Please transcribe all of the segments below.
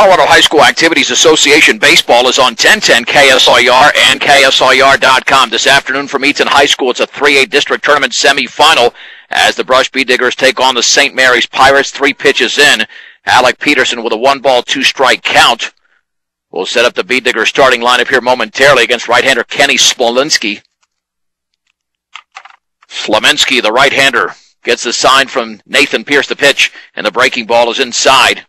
Colorado High School Activities Association Baseball is on 1010 KSIR and KSIR.com. This afternoon from Eaton High School, it's a 3A district tournament semifinal as the Brush Bee Diggers take on the St. Mary's Pirates. 3 pitches in. Alec Peterson with a 1-ball, 2-strike count. We'll set up the Bee Diggers starting lineup here momentarily against right-hander Kenny Smolinski. Slominski, the right-hander, gets the sign from Nathan Pierce, the pitch, and the breaking ball is inside.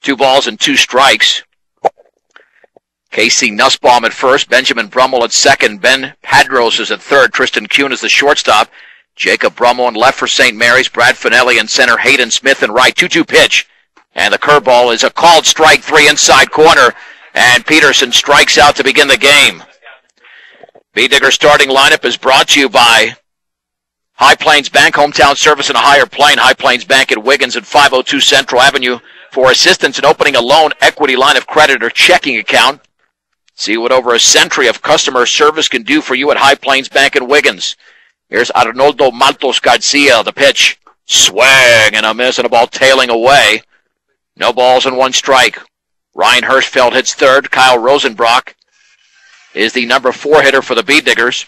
2 balls and 2 strikes. Casey Nussbaum at first, Benjamin Brummel at second, Ben Padros is at third, Tristan Kuhn is the shortstop, Jacob Brummel in left for St. Mary's, Brad Finelli in center, Hayden Smith in right, 2-2 pitch. And the curveball is a called strike 3 inside corner, and Peterson strikes out to begin the game. Bee Digger starting lineup is brought to you by High Plains Bank, hometown service in a higher plane. High Plains Bank at Wiggins at 502 Central Avenue. For assistance in opening a loan, equity line of credit, or checking account. See what over a century of customer service can do for you at High Plains Bank in Wiggins. Here's Arnoldo Maltos Garcia, the pitch. Swing and a miss and a ball tailing away. No balls and 1 strike. Ryan Hirschfeld hits third. Kyle Rosenbrock is the number 4 hitter for the Bee Diggers.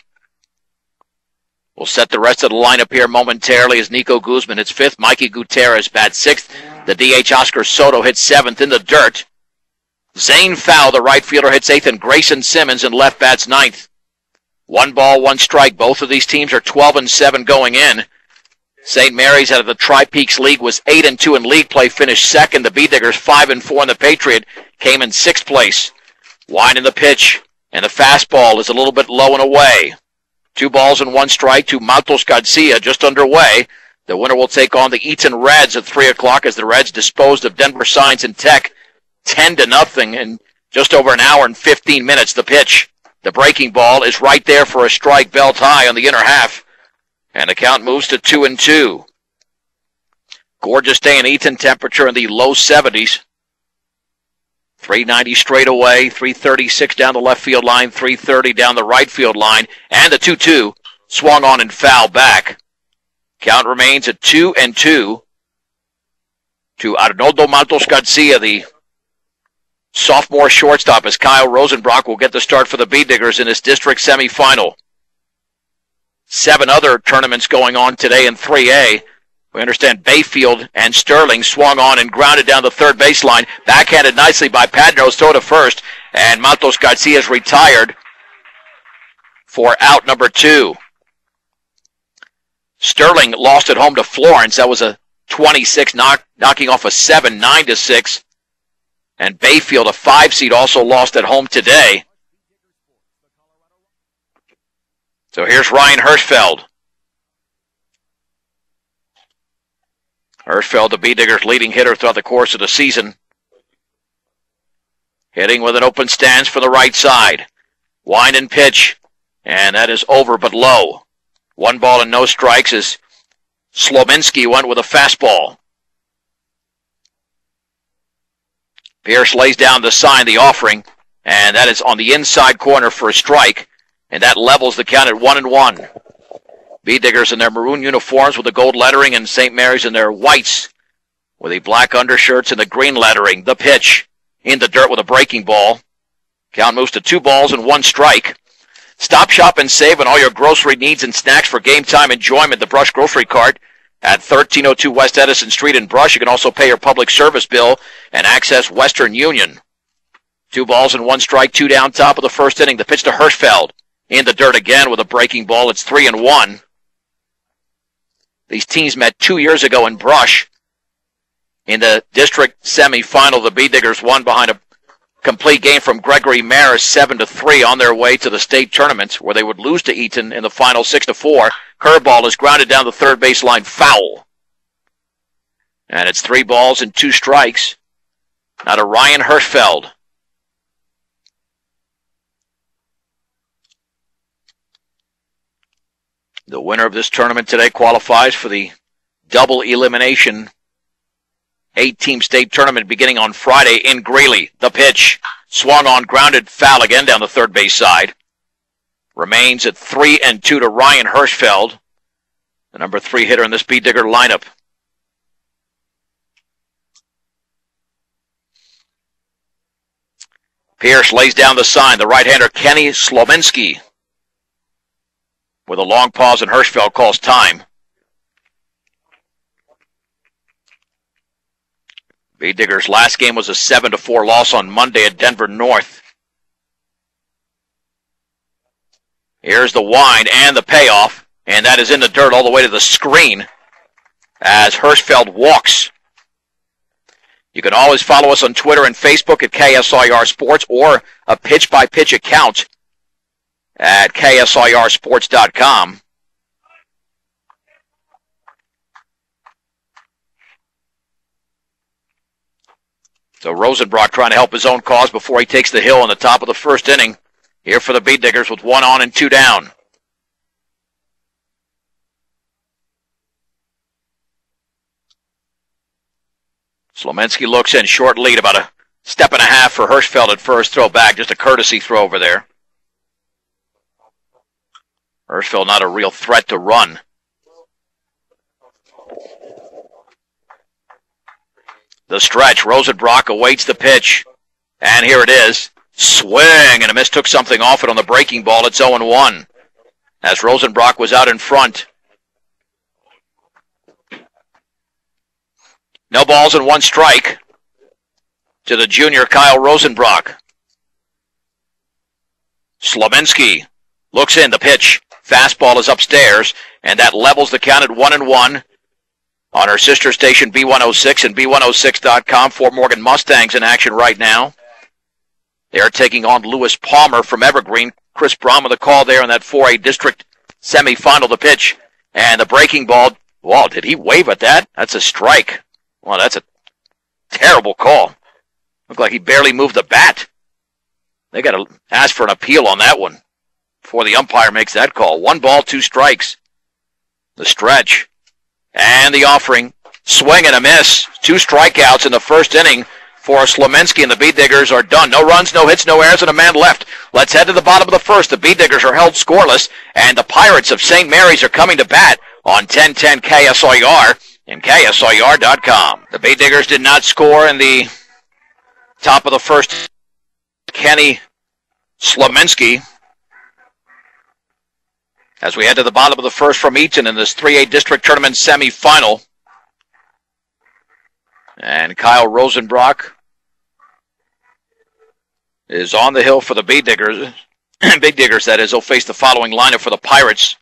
We'll set the rest of the lineup here momentarily as Nico Guzman hits 5th. Mikey Gutierrez bats 6th. The DH Oscar Soto hits 7th in the dirt. Zane Fowl, the right fielder, hits 8th, and Grayson Simmons in left bats 9th. 1 ball, 1 strike. Both of these teams are 12-7 going in. St. Mary's out of the Tri-Peaks League was 8-2 in league play, finished second. The Bee Diggers 5-4 in the Patriot came in 6th place. Wine in the pitch, and the fastball is a little bit low and away. 2 balls and 1 strike to Maltos Garcia, just underway. The winner will take on the Eaton Reds at 3 o'clock as the Reds disposed of Denver Science and Tech 10-0 in just over an hour and 15 minutes. The pitch, the breaking ball, is right there for a strike, belt high on the inner half. And the count moves to 2-2. Gorgeous day in Eaton, temperature in the low 70s. 390 straight away, 336 down the left field line, 330 down the right field line, and the 2-2 swung on and foul back. Count remains at 2-2 to Arnoldo Maltos Garcia, the sophomore shortstop, as Kyle Rosenbrock will get the start for the Bee Diggers in this district semifinal. 7 other tournaments going on today in 3A. We understand Bayfield and Sterling swung on and grounded down the third baseline. Backhanded nicely by Padnos, throw to first, and Maltos Garcia is retired for out number 2. Sterling lost at home to Florence. That was a 26 knocking off a 7, 9-6. And Bayfield, a 5 seed, also lost at home today. So here's Ryan Hirschfeld. Hirschfeld, the Bee Diggers' leading hitter throughout the course of the season. Hitting with an open stance for the right side. Wind and pitch, and that is over but low. 1 ball and no strikes as Slominski went with a fastball. Pierce lays down the sign, the offering, and that is on the inside corner for a strike, and that levels the count at 1-1. Bee Diggers in their maroon uniforms with the gold lettering, and St. Mary's in their whites with the black undershirts and the green lettering. The pitch in the dirt with a breaking ball. Count moves to 2 balls and 1 strike. Stop, shop, and save on all your grocery needs and snacks for game time enjoyment. The Brush Grocery Cart at 1302 West Edison Street in Brush. You can also pay your public service bill and access Western Union. 2 balls and 1 strike, 2 down, top of the first inning. The pitch to Hirschfeld in the dirt again with a breaking ball. It's 3-1. These teams met 2 years ago in Brush. In the district semifinal, the Bee Diggers won behind a complete game from Gregory Maris, 7-3, on their way to the state tournament, where they would lose to Eaton in the final 6-4. Curveball is grounded down the third baseline, foul. And it's 3 balls and 2 strikes. Now to Ryan Hirschfeld. The winner of this tournament today qualifies for the double elimination 8-team state tournament beginning on Friday in Greeley. The pitch swung on, grounded, foul again down the third base side. Remains at 3-2 to Ryan Hirschfeld, the number 3 hitter in this Bee Digger lineup. Pierce lays down the sign. The right-hander Kenny Slominski with a long pause, and Hirschfeld calls time. B-Diggers' last game was a 7-4 loss on Monday at Denver North. Here's the wind and the payoff, and that is in the dirt all the way to the screen as Hirschfeld walks. You can always follow us on Twitter and Facebook at KSIR Sports, or a pitch-by-pitch account at KSIRsports.com. So Rosenbrock trying to help his own cause before he takes the hill in the top of the first inning. Here for the B-Diggers with 1 on and 2 down. Slominski looks in, short lead, about a step and a half for Hirschfeld at first. Throw back, just a courtesy throw over there. Hirschfeld not a real threat to run. The stretch, Rosenbrock awaits the pitch. And here it is. Swing, and a miss took something off it on the breaking ball. It's 0-1 as Rosenbrock was out in front. No balls and 1 strike to the junior Kyle Rosenbrock. Slominski looks in, the pitch. Fastball is upstairs, and that levels the count at 1-1 on our sister station B106 and B106.com. Fort Morgan Mustangs in action right now. They are taking on Lewis Palmer from Evergreen. Chris Braun with a call there in that 4A district semifinal. The pitch and the breaking ball. Wow, did he wave at that? That's a strike. Well, that's a terrible call. Looked like he barely moved the bat. They got to ask for an appeal on that one before the umpire makes that call. 1 ball, 2 strikes. The stretch and the offering. Swing and a miss. 2 strikeouts in the first inning for Slominski, and the B-Diggers are done. No runs, no hits, no errors, and a man left. Let's head to the bottom of the first. The B-Diggers are held scoreless, and the Pirates of St. Mary's are coming to bat on 1010 KSIR and KSIR.com. The B-Diggers did not score in the top of the first. Kenny Slominski. As we head to the bottom of the first from Eaton in this 3A district tournament semifinal. And Kyle Rosenbrock is on the hill for the B-Diggers. Big Diggers, that is. They'll face the following lineup for the Pirates.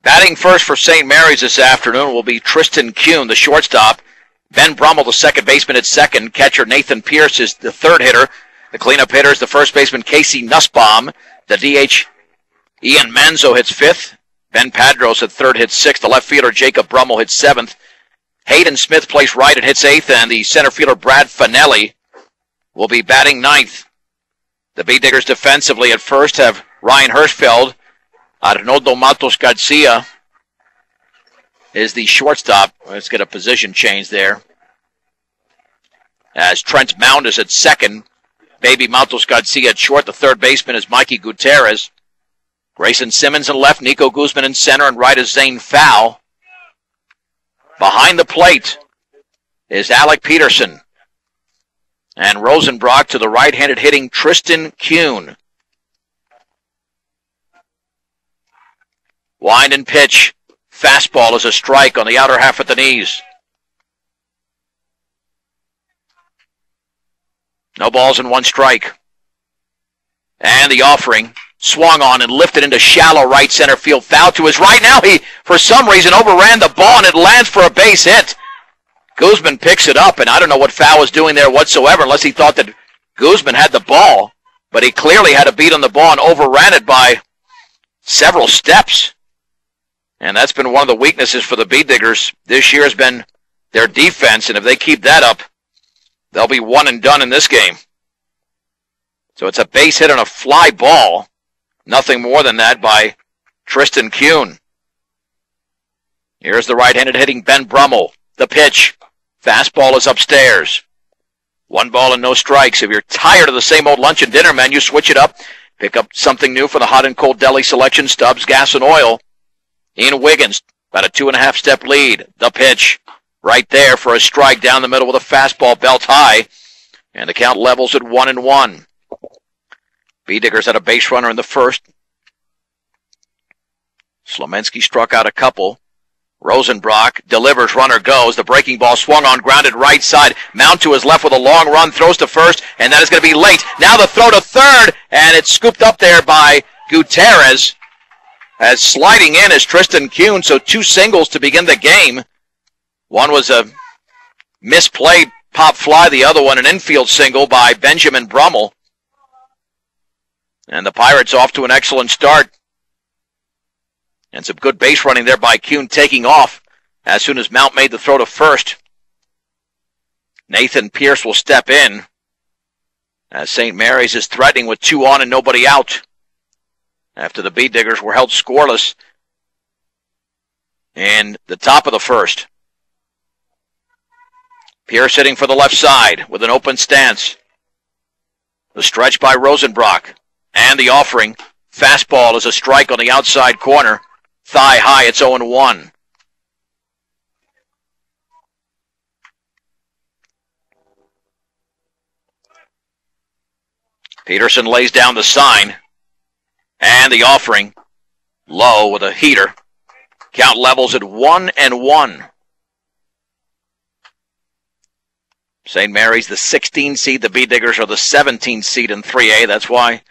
Batting first for St. Mary's this afternoon will be Tristan Kuhn, the shortstop. Ben Brummel, the second baseman, at second. Catcher Nathan Pierce is the third hitter. The cleanup hitter is the first baseman Casey Nussbaum. The DH Ian Manzo hits fifth. Ben Padros at third hits sixth. The left fielder Jacob Brummel hits seventh. Hayden Smith plays right and hits eighth. And the center fielder Brad Finelli will be batting ninth. The B-Diggers defensively at first have Ryan Hirschfeld. Arnoldo Matos Garcia is the shortstop. Let's get a position change there. As Trent Mound is at second. Baby Matos Garcia at short. The third baseman is Mikey Gutierrez. Grayson Simmons in left. Nico Guzman in center. And right is Zane Fowl. Behind the plate is Alec Peterson. And Rosenbrock to the right-handed hitting Tristan Kuhn. Wind and pitch. Fastball is a strike on the outer half at the knees. No balls and one strike. And the offering swung on and lifted into shallow right center field. Foul to his right. Now he, for some reason, overran the ball and it lands for a base hit. Guzman picks it up, and I don't know what Fowl was doing there whatsoever unless he thought that Guzman had the ball. But he clearly had a beat on the ball and overran it by several steps. And that's been one of the weaknesses for the B-Diggers this year has been their defense. And if they keep that up, they'll be one and done in this game. So it's a base hit on a fly ball. Nothing more than that by Tristan Kuhn. Here's the right-handed hitting Ben Brummel. The pitch. Fastball is upstairs. 1 ball and no strikes. If you're tired of the same old lunch and dinner menu, switch it up. Pick up something new for the hot and cold deli selection. Stubbs, gas, and oil. Ian Wiggins, about a 2.5-step lead. The pitch. Right there for a strike down the middle with a fastball belt high. And the count levels at 1-1. B-Diggers had a base runner in the first. Slomensky struck out a couple. Rosenbrock delivers, runner goes. The breaking ball swung on, grounded right side. Mount to his left with a long run, throws to first, and that is going to be late. Now the throw to third, and it's scooped up there by Gutierrez. As sliding in is Tristan Kuhn, so 2 singles to begin the game. One was a misplayed pop fly, the other one an infield single by Benjamin Brummel. And the Pirates off to an excellent start. And some good base running there by Kuhn, taking off as soon as Mount made the throw to first. Nathan Pierce will step in as St. Mary's is threatening with 2 on and nobody out after the B-Diggers were held scoreless in the top of the first. Pierce hitting for the left side with an open stance. The stretch by Rosenbrock and the offering. Fastball is a strike on the outside corner. Thigh high, it's 0-1. Peterson lays down the sign. And the offering. Low with a heater. Count levels at 1-1. St. Mary's the 16 seed. The B-Diggers are the 17 seed in 3A. That's why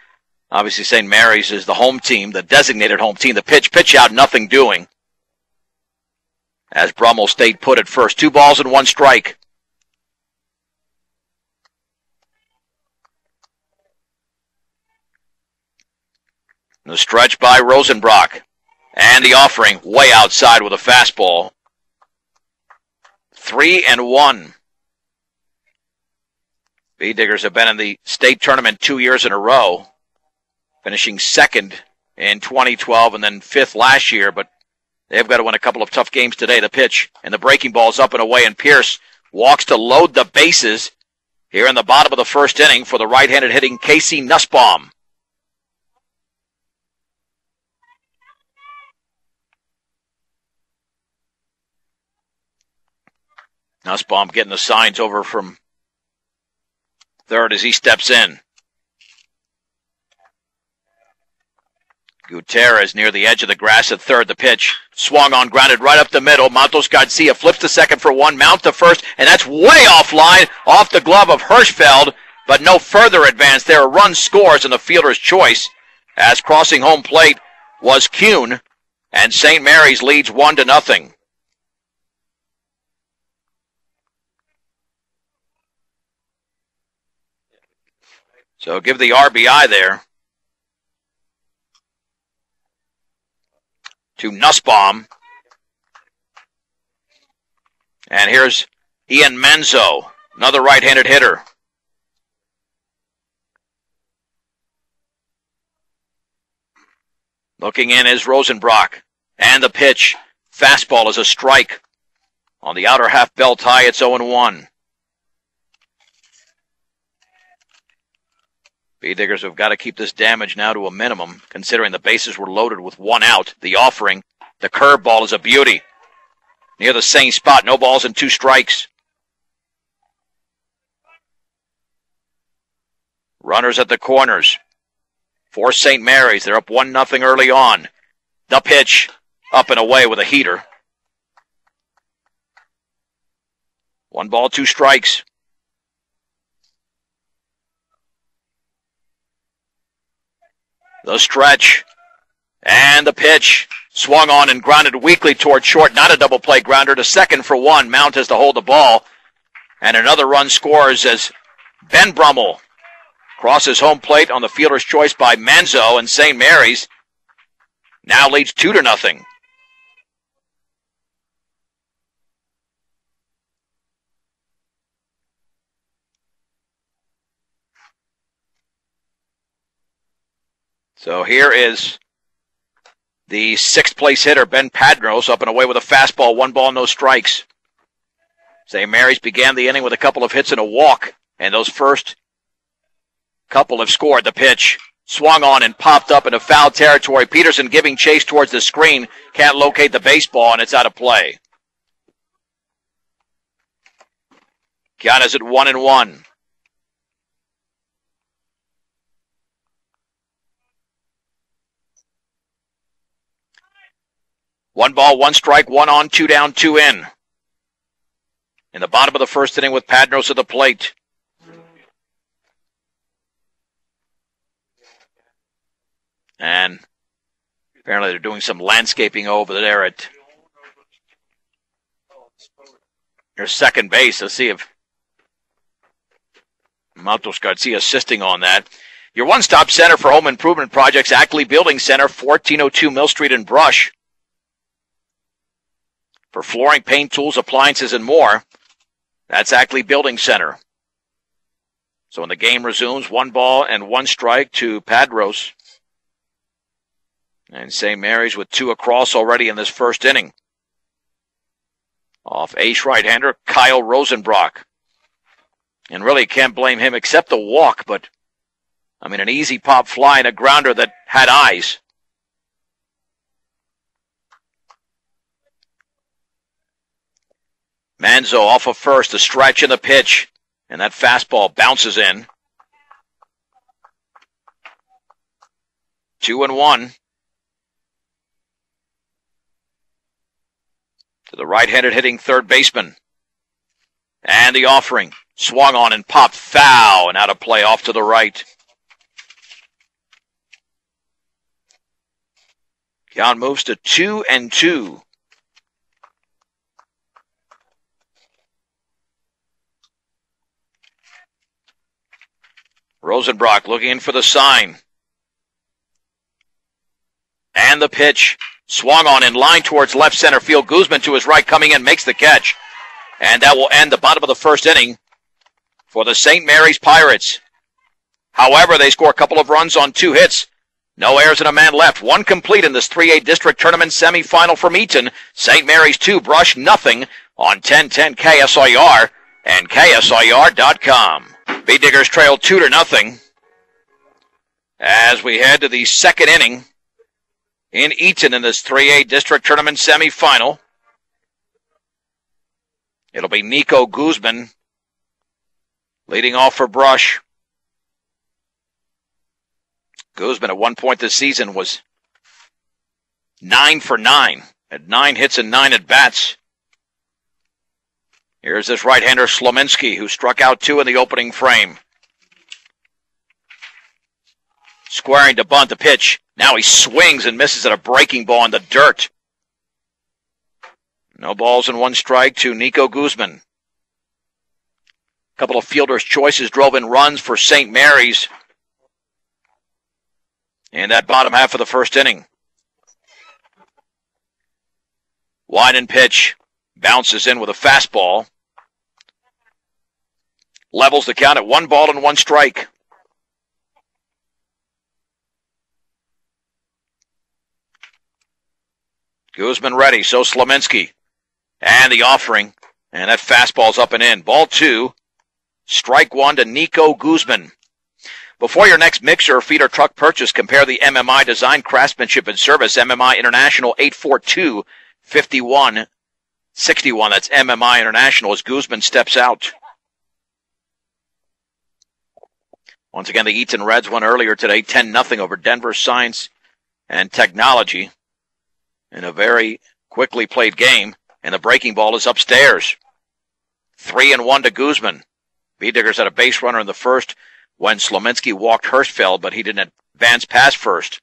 obviously St. Mary's is the home team, the designated home team. The pitch out, nothing doing. As Brummel stayed put at first. 2 balls and 1 strike. The stretch by Rosenbrock. And the offering way outside with a fastball. 3-1. B-Diggers have been in the state tournament 2 years in a row, finishing second in 2012 and then 5th last year, but they've got to win a couple of tough games today. The pitch and the breaking ball is up and away, and Pierce walks to load the bases here in the bottom of the first inning for the right-handed hitting Casey Nussbaum. Nussbaum getting the signs over from third as he steps in. Gutierrez near the edge of the grass at third. The pitch swung on, grounded right up the middle. Matos Garcia flips to second for 1. Mount to first, and that's way offline, off the glove of Hirschfeld, but no further advance there. A run scores in the fielder's choice as crossing home plate was Kuhn, and St. Mary's leads 1-0. So give the RBI there to Nussbaum. And here's Ian Manzo, another right-handed hitter. Looking in is Rosenbrock. And the pitch. Fastball is a strike. On the outer half belt high, it's 0-1. B-Diggers have got to keep this damage now to a minimum, considering the bases were loaded with 1 out. The offering, the curveball is a beauty. Near the same spot, no balls and 2 strikes. Runners at the corners. For St. Mary's, they're up 1-0 early on. The pitch, up and away with a heater. 1 ball, 2 strikes. The stretch. And the pitch. Swung on and grounded weakly toward short. Not a double play grounder to second for 1. Mount has to hold the ball. And another run scores as Ben Brummel crosses home plate on the fielder's choice by Manzo, and St. Mary's now leads 2-0. So here is the 6th place hitter, Ben Padros, up and away with a fastball, 1 ball, no strikes. St. Mary's began the inning with a couple of hits and a walk, and those first couple have scored. The pitch swung on and popped up into foul territory. Peterson giving chase towards the screen, can't locate the baseball, and it's out of play. Count is at 1-1. 1 ball, 1 strike, 1 on, 2 down, 2 in. In the bottom of the first inning with Padros at the plate. And apparently they're doing some landscaping over there at their second base. Let's see if Matos Garcia assisting on that. Your one-stop center for home improvement projects, Ackley Building Center, 1402 Mill Street in Brush. For flooring, paint, tools, appliances, and more, that's Ackley Building Center. So when the game resumes, 1 ball and 1 strike to Padros. And St. Mary's with 2 across already in this first inning. Off ace right-hander Kyle Rosenbrock. And really can't blame him except the walk, but I mean an easy pop fly and a grounder that had eyes. Manzo off of first, a stretch in the pitch, and that fastball bounces in. 2-1. To the right-handed hitting third baseman. And the offering. Swung on and popped foul and out of play off to the right. Count moves to 2-2. Rosenbrock looking in for the sign. And the pitch. Swung on in line towards left center field. Guzman to his right coming in, makes the catch. And that will end the bottom of the first inning for the St. Mary's Pirates. However, they score a couple of runs on 2 hits. No errors and a man left. 1 complete in this 3A district tournament semifinal from Eaton. St. Mary's 2, Brush nothing on 1010 KSIR and KSIR.com. Bee Diggers trail 2-0 as we head to the second inning in Eaton in this 3A district tournament semifinal. It'll be Nico Guzman leading off for Brush. Guzman at one point this season was 9 for 9. Had 9 hits and 9 at-bats. Here's this right-hander Slominski, who struck out 2 in the opening frame. Squaring to bunt the pitch. Now he swings and misses at a breaking ball in the dirt. No balls and 1 strike to Nico Guzman. A couple of fielders' choices drove in runs for St. Mary's in that bottom half of the first inning. Wide and pitch. Bounces in with a fastball. Levels the count at 1 ball and 1 strike. Guzman ready, so Slominski. And the offering. And that fastball's up and in. Ball 2. Strike 1 to Nico Guzman. Before your next mixer or feeder truck purchase, compare the MMI design, craftsmanship, and service. MMI International 842-5161. That's MMI International as Guzman steps out. Once again, the Eaton Reds won earlier today, 10-0 over Denver Science and Technology in a very quickly played game, and the breaking ball is upstairs. 3-1 to Guzman. Bee Diggers had a base runner in the first when Slominski walked Hirschfeld, but he didn't advance past first.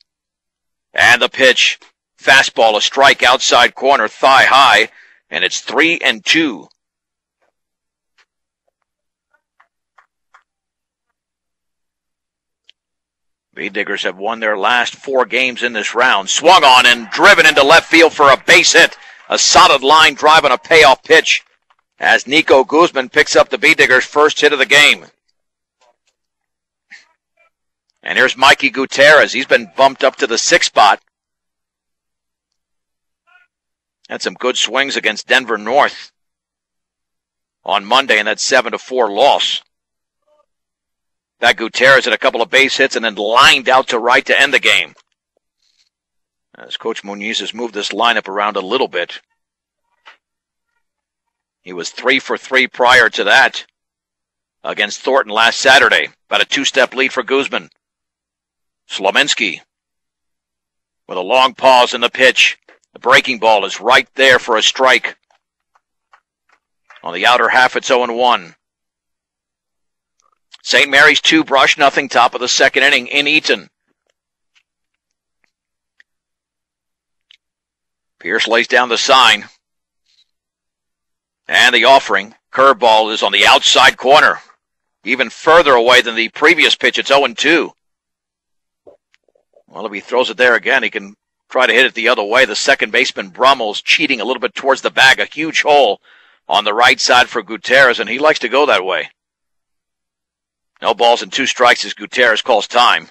And the pitch. Fastball, a strike outside corner, thigh high, and it's 3-2. Bee Diggers have won their last 4 games in this round. Swung on and driven into left field for a base hit. A solid line drive on a payoff pitch as Nico Guzman picks up the Bee Diggers' first hit of the game. And here's Mikey Gutierrez. He's been bumped up to the 6th spot. Had some good swings against Denver North on Monday in that 7-4 loss. That Gutierrez had a couple of base hits and then lined out to right to end the game. As Coach Muniz has moved this lineup around a little bit. He was 3 for 3 prior to that against Thornton last Saturday. About a 2-step lead for Guzman. Slominski with a long pause in the pitch. The breaking ball is right there for a strike. On the outer half, it's 0-1. St. Mary's 2, Brush nothing, top of the second inning in Eaton. Pierce lays down the sign. And the offering. Curveball is on the outside corner. Even further away than the previous pitch. It's 0-2. Well, if he throws it there again, he can try to hit it the other way. The second baseman, Brummel's cheating a little bit towards the bag. A huge hole on the right side for Gutierrez, and he likes to go that way. No balls and 2 strikes as Gutierrez calls time.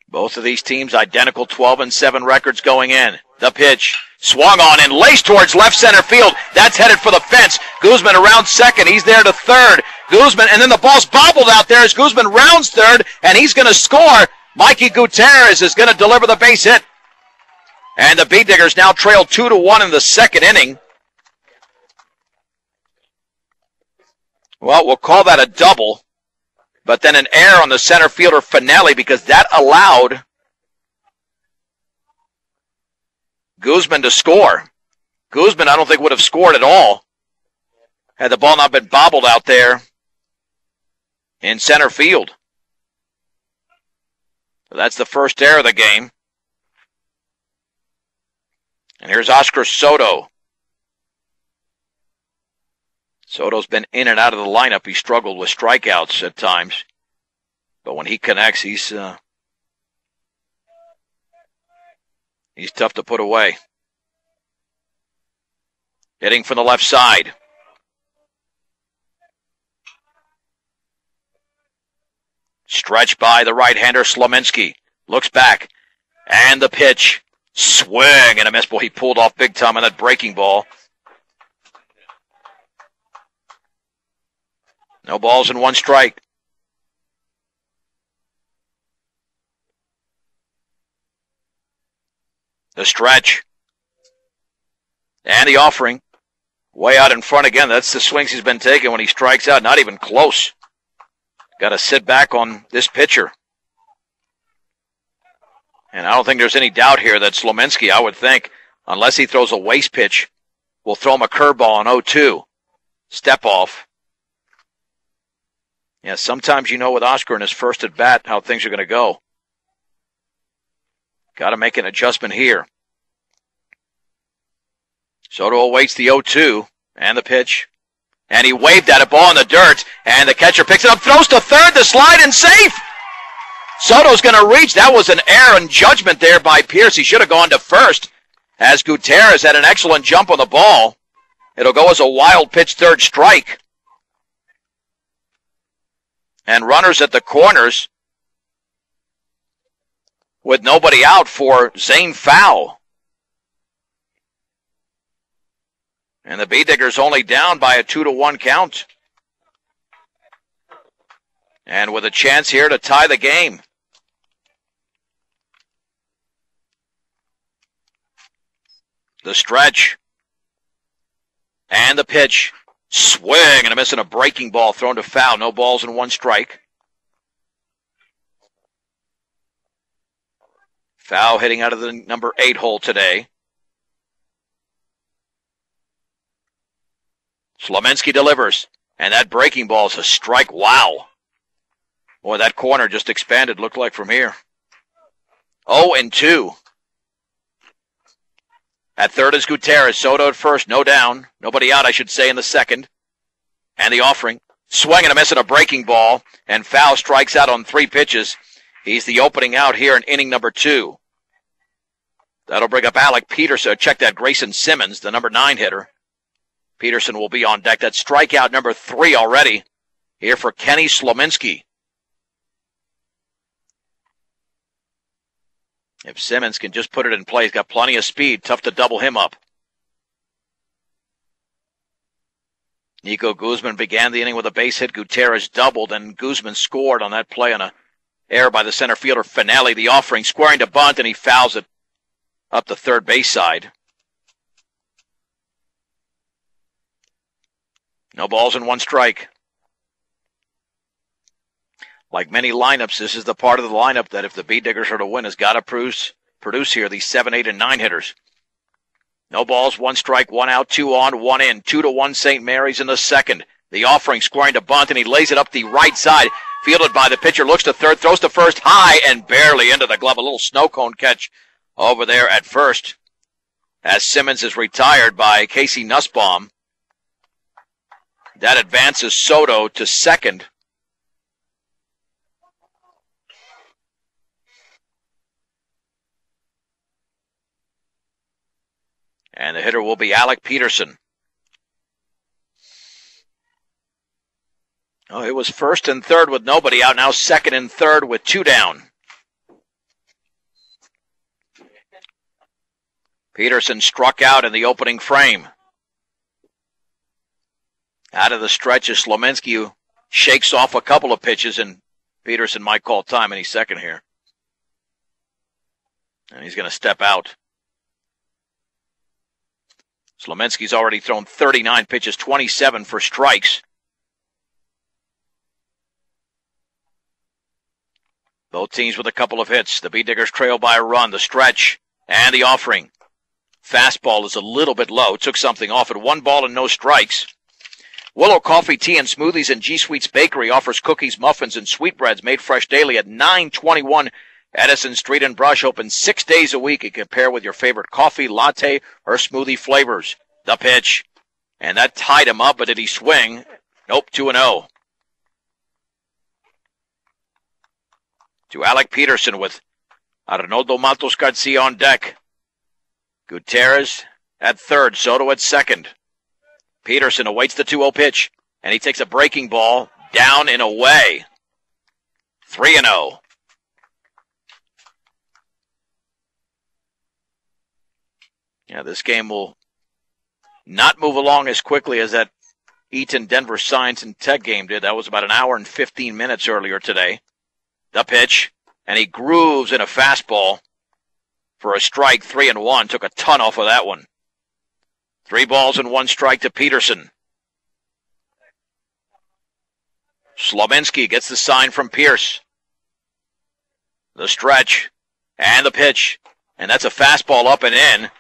Both of these teams identical 12-7 records going in. The pitch swung on and laced towards left center field. That's headed for the fence. Guzman around second. He's there to third. Guzman, and then the ball's bobbled out there as Guzman rounds third, and he's going to score. Mikey Gutierrez is going to deliver the base hit. And the Bee Diggers now trail 2-1 in the second inning. Well, we'll call that a double. But then an error on the center fielder Finelli because that allowed Guzman to score. Guzman, I don't think, would have scored at all had the ball not been bobbled out there in center field. So that's the first error of the game. And here's Oscar Soto. Soto's been in and out of the lineup. He struggled with strikeouts at times. But when he connects, he's tough to put away. Hitting from the left side. Stretched by the right-hander, Slominski. Looks back. And the pitch. Swing and a miss. Boy, he pulled off big time on that breaking ball. No balls and 1 strike. The stretch. And the offering. Way out in front again. That's the swings he's been taking when he strikes out. Not even close. Got to sit back on this pitcher. And I don't think there's any doubt here that Slominski, I would think, unless he throws a waste pitch, will throw him a curveball on 0-2. Step off. Yeah, sometimes you know with Oscar in his first at bat how things are going to go. Got to make an adjustment here. Soto awaits the 0-2 and the pitch. And he waved at a ball in the dirt, and the catcher picks it up, throws to third, the slide, and safe! Soto's going to reach. That was an error in judgment there by Pierce. He should have gone to first, as Gutierrez had an excellent jump on the ball. It'll go as a wild pitch third strike. And runners at the corners with nobody out for Zane Fowl. And the Bee Diggers only down by a 2-1 count. And with a chance here to tie the game. The stretch. And the pitch. Swing and a miss and a breaking ball thrown to foul. No balls and 1 strike. Foul hitting out of the number 8 hole today. Slominski delivers. And that breaking ball is a strike. Wow. Boy, that corner just expanded, looked like from here. 0-2. At third is Gutierrez. Soto at first, no down. Nobody out, I should say, in the second. And the offering. Swing and a miss and a breaking ball. And Fowl strikes out on 3 pitches. He's the opening out here in inning number 2. That'll bring up Alec Peterson. Check that, Grayson Simmons, the number 9 hitter. Peterson will be on deck. That's strikeout number 3 already here for Kenny Slominski. If Simmons can just put it in play, he's got plenty of speed. Tough to double him up. Nico Guzman began the inning with a base hit. Gutierrez doubled, and Guzman scored on that play on an error by the center fielder Finelli. The offering, squaring to bunt, and he fouls it up the third base side. No balls and 1 strike. Like many lineups, this is the part of the lineup that if the Bee Diggers are to win has got to produce here, these 7, 8, and 9 hitters. No balls, 1 strike, 1 out, 2 on, 1 in. 2-1 St. Mary's in the second. The offering scoring to bunt, and he lays it up the right side. Fielded by the pitcher, looks to third, throws to first, high and barely into the glove. A little snow cone catch over there at first, as Simmons is retired by Casey Nussbaum. That advances Soto to second. And the hitter will be Alec Peterson. Oh, it was first and third with nobody out. Now second and third with 2 down. Peterson struck out in the opening frame. Out of the stretch is Slominski, who shakes off a couple of pitches, and Peterson might call time any second here. And he's going to step out. Slominski's already thrown 39 pitches, 27 for strikes. Both teams with a couple of hits. The Bee Diggers trail by a run. The stretch and the offering. Fastball is a little bit low. Took something off at 1 ball and no strikes. Willow Coffee, Tea, and Smoothies and G Sweets Bakery offers cookies, muffins, and sweetbreads made fresh daily at 921 Edison Street in Brush. Open 6 days a week and compare with your favorite coffee, latte, or smoothie flavors. The pitch. And that tied him up, but did he swing? Nope, 2-0. To Alec Peterson with Arnoldo Matos Garcia on deck. Gutierrez at third, Soto at second. Peterson awaits the 2-0 pitch, and he takes a breaking ball down and away. 3-0. Yeah, this game will not move along as quickly as that Eaton Denver Science and Tech game did. That was about 1 hour and 15 minutes earlier today. The pitch, and he grooves in a fastball for a strike, 3-1. Took a ton off of that one. 3 balls and 1 strike to Peterson. Slominski gets the sign from Pierce. The stretch and the pitch, and that's a fastball up and in.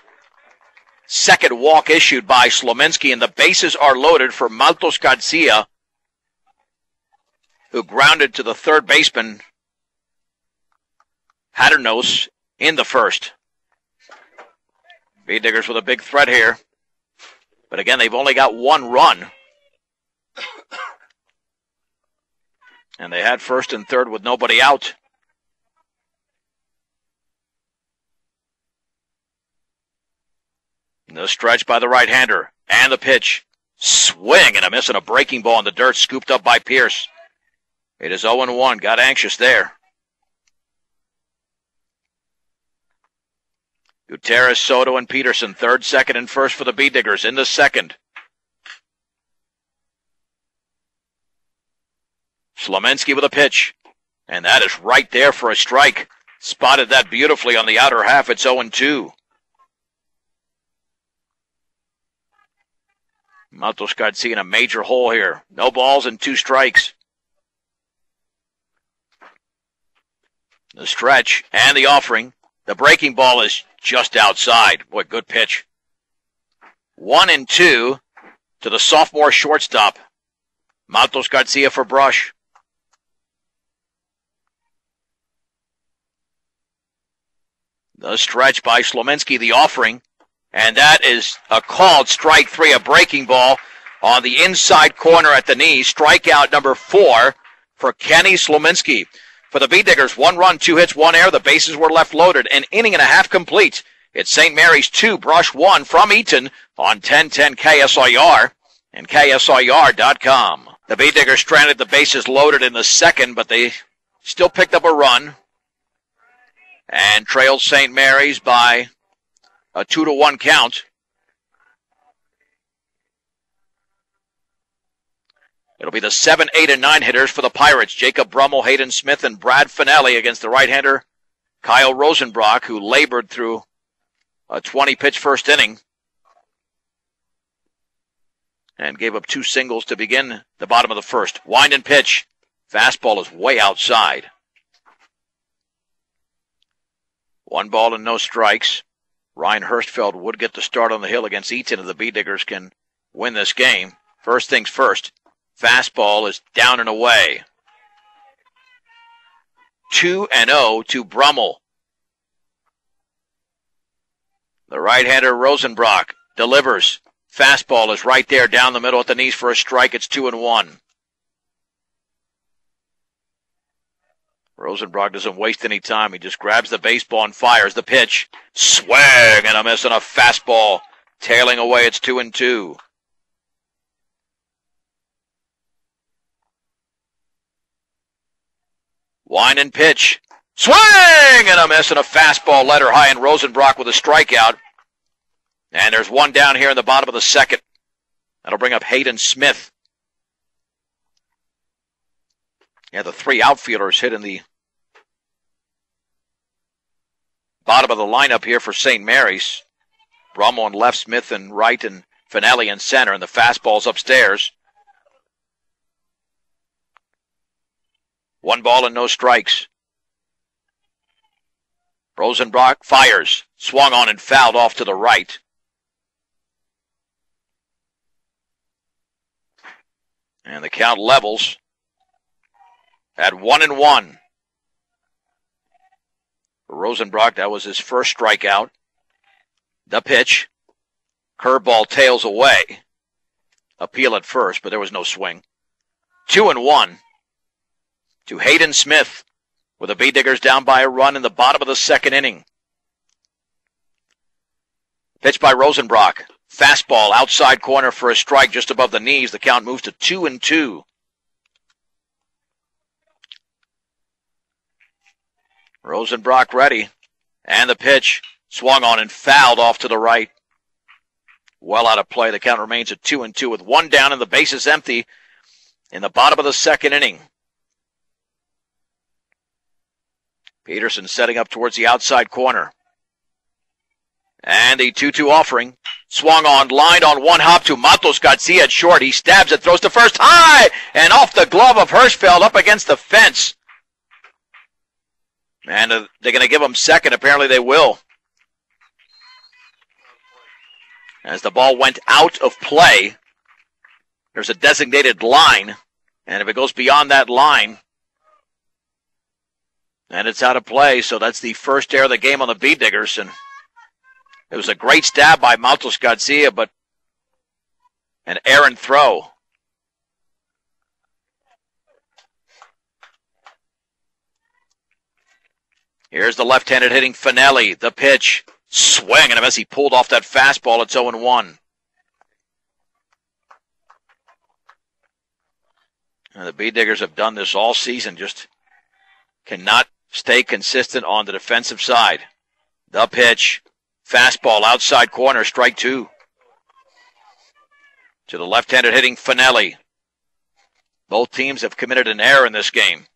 Second walk issued by Slominski, and the bases are loaded for Matos Garcia, who grounded to the third baseman, Hatternos, in the first. Bee Diggers with a big threat here. But again, they've only got 1 run. And they had first and third with nobody out. The stretch by the right-hander. And the pitch. Swing and a miss and a breaking ball in the dirt, scooped up by Pierce. It is 0-1. Got anxious there. Gutierrez, Soto, and Peterson, third, second, and first for the Bee Diggers in the second. Slominski with a pitch, and that is right there for a strike. Spotted that beautifully on the outer half. It's 0-2. Matos Garcia in a major hole here. No balls and 2 strikes. The stretch and the offering. The breaking ball is just outside. Boy, good pitch. 1-2 to the sophomore shortstop. Matos Garcia for Brush. The stretch by Slominski, the offering. And that is a called strike 3, a breaking ball on the inside corner at the knee. Strikeout number 4 for Kenny Slominski. For the Bee Diggers, 1 run, 2 hits, 1 error. The bases were left loaded. An inning and a half complete. It's St. Mary's 2, Brush 1 from Eaton on 1010 KSIR and KSIR.com. The Bee Diggers stranded the bases loaded in the second, but they still picked up a run and trailed St. Mary's by a 2-1 count. It'll be the 7, 8, and 9 hitters for the Pirates. Jacob Brummel, Hayden Smith, and Brad Finelli against the right-hander Kyle Rosenbrock, who labored through a 20-pitch first inning and gave up 2 singles to begin the bottom of the first. Wind and pitch. Fastball is way outside. 1 ball and no strikes. Ryan Hurstfeld would get the start on the hill against Eaton if the B-Diggers can win this game. First things first. Fastball is down and away. 2-0 to Brummel. The right-hander Rosenbrock delivers. Fastball is right there down the middle at the knees for a strike. It's 2-1. Rosenbrock doesn't waste any time. He just grabs the baseball and fires the pitch. Swing and a miss on a fastball. Tailing away, it's 2-2. Wind and pitch. Swing and a miss on a fastball. Letter high, and Rosenbrock with a strikeout. And there's one down here in the bottom of the second. That'll bring up Hayden Smith. Yeah, the 3 outfielders hit in the bottom of the lineup here for St. Mary's. Brummel on left, Smith in right, and Finelli in center, and the fastball's upstairs. 1 ball and no strikes. Rosenbrock fires. Swung on and fouled off to the right. And the count levels at 1-1. For Rosenbrock, that was his first strikeout. The pitch. Curveball tails away. Appeal at first, but there was no swing. 2-1 to Hayden Smith, with the B-Diggers down by a run in the bottom of the second inning. Pitch by Rosenbrock. Fastball outside corner for a strike just above the knees. The count moves to 2-2. Rosenbrock ready. And the pitch. Swung on and fouled off to the right. Well out of play. The count remains at 2-2 with 1 down and the bases empty in the bottom of the second inning. Peterson setting up towards the outside corner. And the 2-2 offering. Swung on, lined on one hop to Matos Garcia at short. He stabs it, throws to first high, and off the glove of Hirschfeld up against the fence. And they're going to give him second. Apparently they will. As the ball went out of play, there's a designated line. And if it goes beyond that line, and it's out of play, so that's the first error of the game on the B-Diggers. And it was a great stab by Matos Garcia, but an errant throw. Here's the left-handed hitting Finelli. The pitch. Swing, and as he pulled off that fastball, it's 0-1. And the B-Diggers have done this all season, just cannot stay consistent on the defensive side. The pitch. Fastball outside corner, strike 2. To the left-handed hitting Finelli. Both teams have committed an error in this game.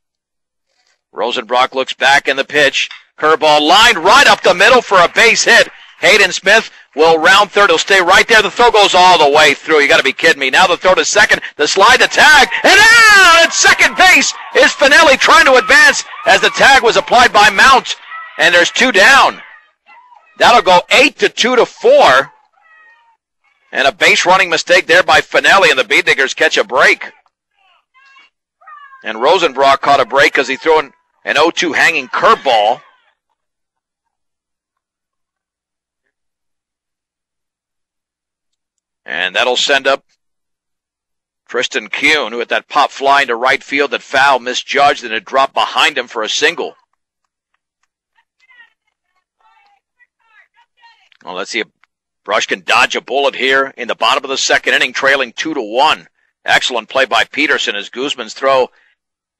Rosenbrock looks back in the pitch. Curveball lined right up the middle for a base hit. Hayden Smith will round third. He'll stay right there. The throw goes all the way through. You got to be kidding me. Now the throw to second. The slide to tag. And out at second base is Finelli trying to advance as the tag was applied by Mount. And there's 2 down. That'll go 8-2 to 4. And a base running mistake there by Finelli, and the B-Diggers catch a break. And Rosenbrock caught a break because he threw an 0-2 hanging curveball. And that'll send up Tristan Kuhn, who hit that pop fly into right field that foul misjudged, and it dropped behind him for a single. Well, let's see if Brush can dodge a bullet here in the bottom of the second inning, trailing 2-1. Excellent play by Peterson as Guzman's throw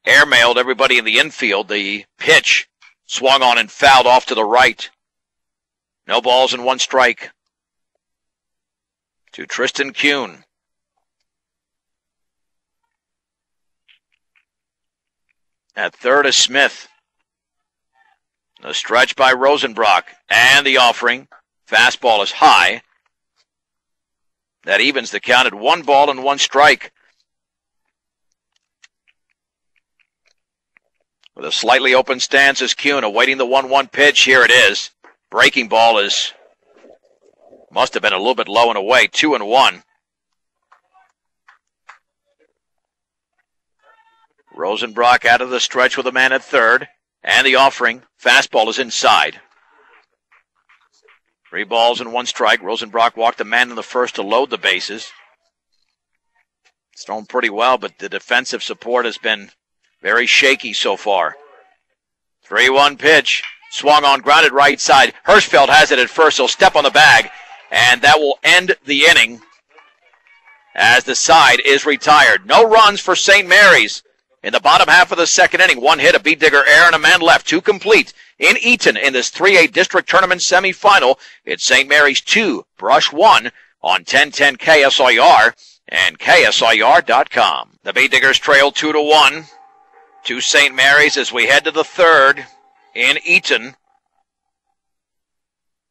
airmailed everybody in the infield. The pitch swung on and fouled off to the right. No balls and 1 strike to Tristan Kuhn. At third is Smith. The stretch by Rosenbrock. And the offering. Fastball is high. That evens the count at 1 ball and 1 strike. With a slightly open stance is Kuhn, awaiting the 1-1 pitch. Here it is. Breaking ball must have been a little bit low and away. 2-1. Rosenbrock out of the stretch with a man at third. And the offering. Fastball is inside. 3 balls and 1 strike. Rosenbrock walked the man in the first to load the bases. It's thrown pretty well, but the defensive support has been very shaky so far. 3-1 pitch. Swung on, grounded right side. Hirschfeld has it at first. He'll step on the bag, and that will end the inning as the side is retired. No runs for St. Mary's in the bottom half of the second inning. 1 hit, a beat digger error, and a man left. 2 complete in Eaton in this 3A district tournament semifinal. It's St. Mary's 2, Brush 1 on 1010 KSIR and KSIR.com. The beat diggers trail 2-1 to St. Mary's as we head to the third in Eaton.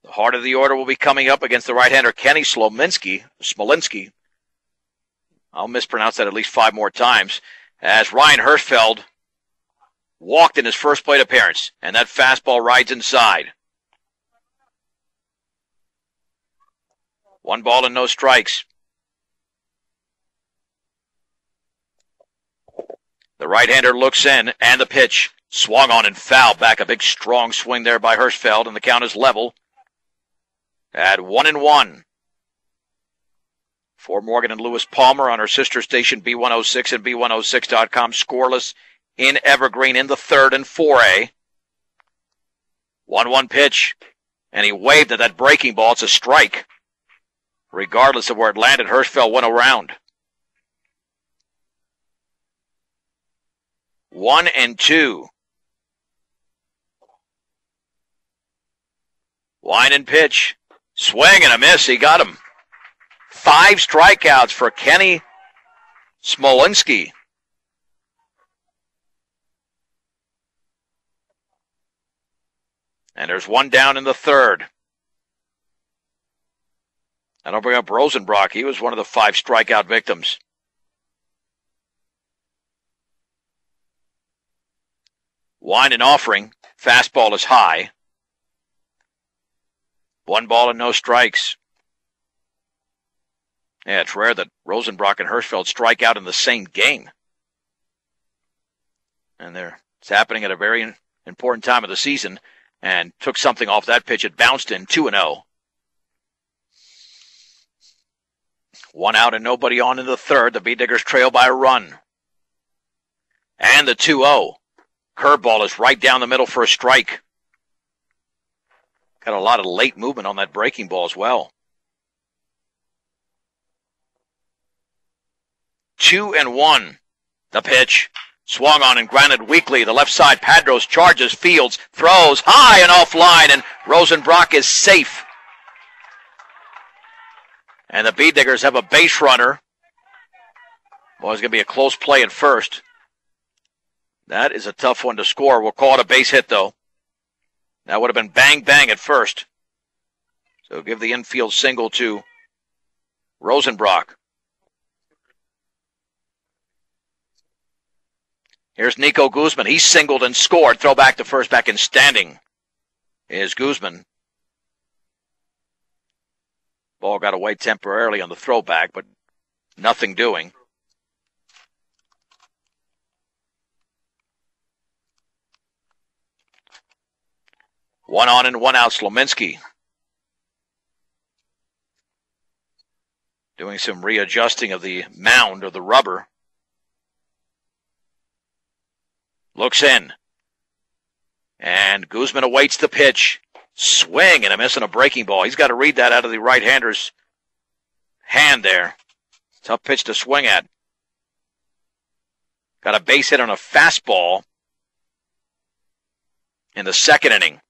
The heart of the order will be coming up against the right-hander Kenny Smolinski. I'll mispronounce that at least 5 more times, as Ryan Hirschfeld walked in his first plate appearance, and that fastball rides inside. 1 ball and no strikes. The right-hander looks in, and the pitch swung on and fouled back. A big, strong swing there by Hirschfeld, and the count is level at 1-1. For Morgan and Lewis Palmer on our sister station B106 and B106.com, scoreless in Evergreen in the third and 4A. 1-1 pitch, and he waved at that breaking ball. It's a strike. Regardless of where it landed, Hirschfeld went around. 1-2. Line and pitch. Swing and a miss. He got him. 5 strikeouts for Kenny Smolinski. And there's 1 down in the third. I don't bring up Rosenbrock. He was one of the 5 strikeout victims. Wind and offering. Fastball is high. 1 ball and no strikes. Yeah, it's rare that Rosenbrock and Hirschfeld strike out in the same game. And it's happening at a very important time of the season, and took something off that pitch. It bounced in. 2-0. 1 out and nobody on in the third. The Bee Diggers trail by a run. And the 2-0. Curveball is right down the middle for a strike. Got a lot of late movement on that breaking ball as well. 2-1. The pitch. Swung on and grounded weakly. The left side, Padros charges, fields, throws high and offline, and Rosenbrock is safe. And the Bee Diggers have a base runner. Boy, it's going to be a close play at first. That is a tough one to score. We'll call it a base hit, though. That would have been bang-bang at first. So give the infield single to Rosenbrock. Here's Nico Guzman. He singled and scored. Throw back to first. Back in standing is Guzman. Ball got away temporarily on the throwback, but nothing doing. One on and 1 out, Slominski. Doing some readjusting of the mound or the rubber. Looks in. And Guzman awaits the pitch. Swing and a miss on a breaking ball. He's got to read that out of the right-hander's hand there. Tough pitch to swing at. Got a base hit on a fastball in the second inning.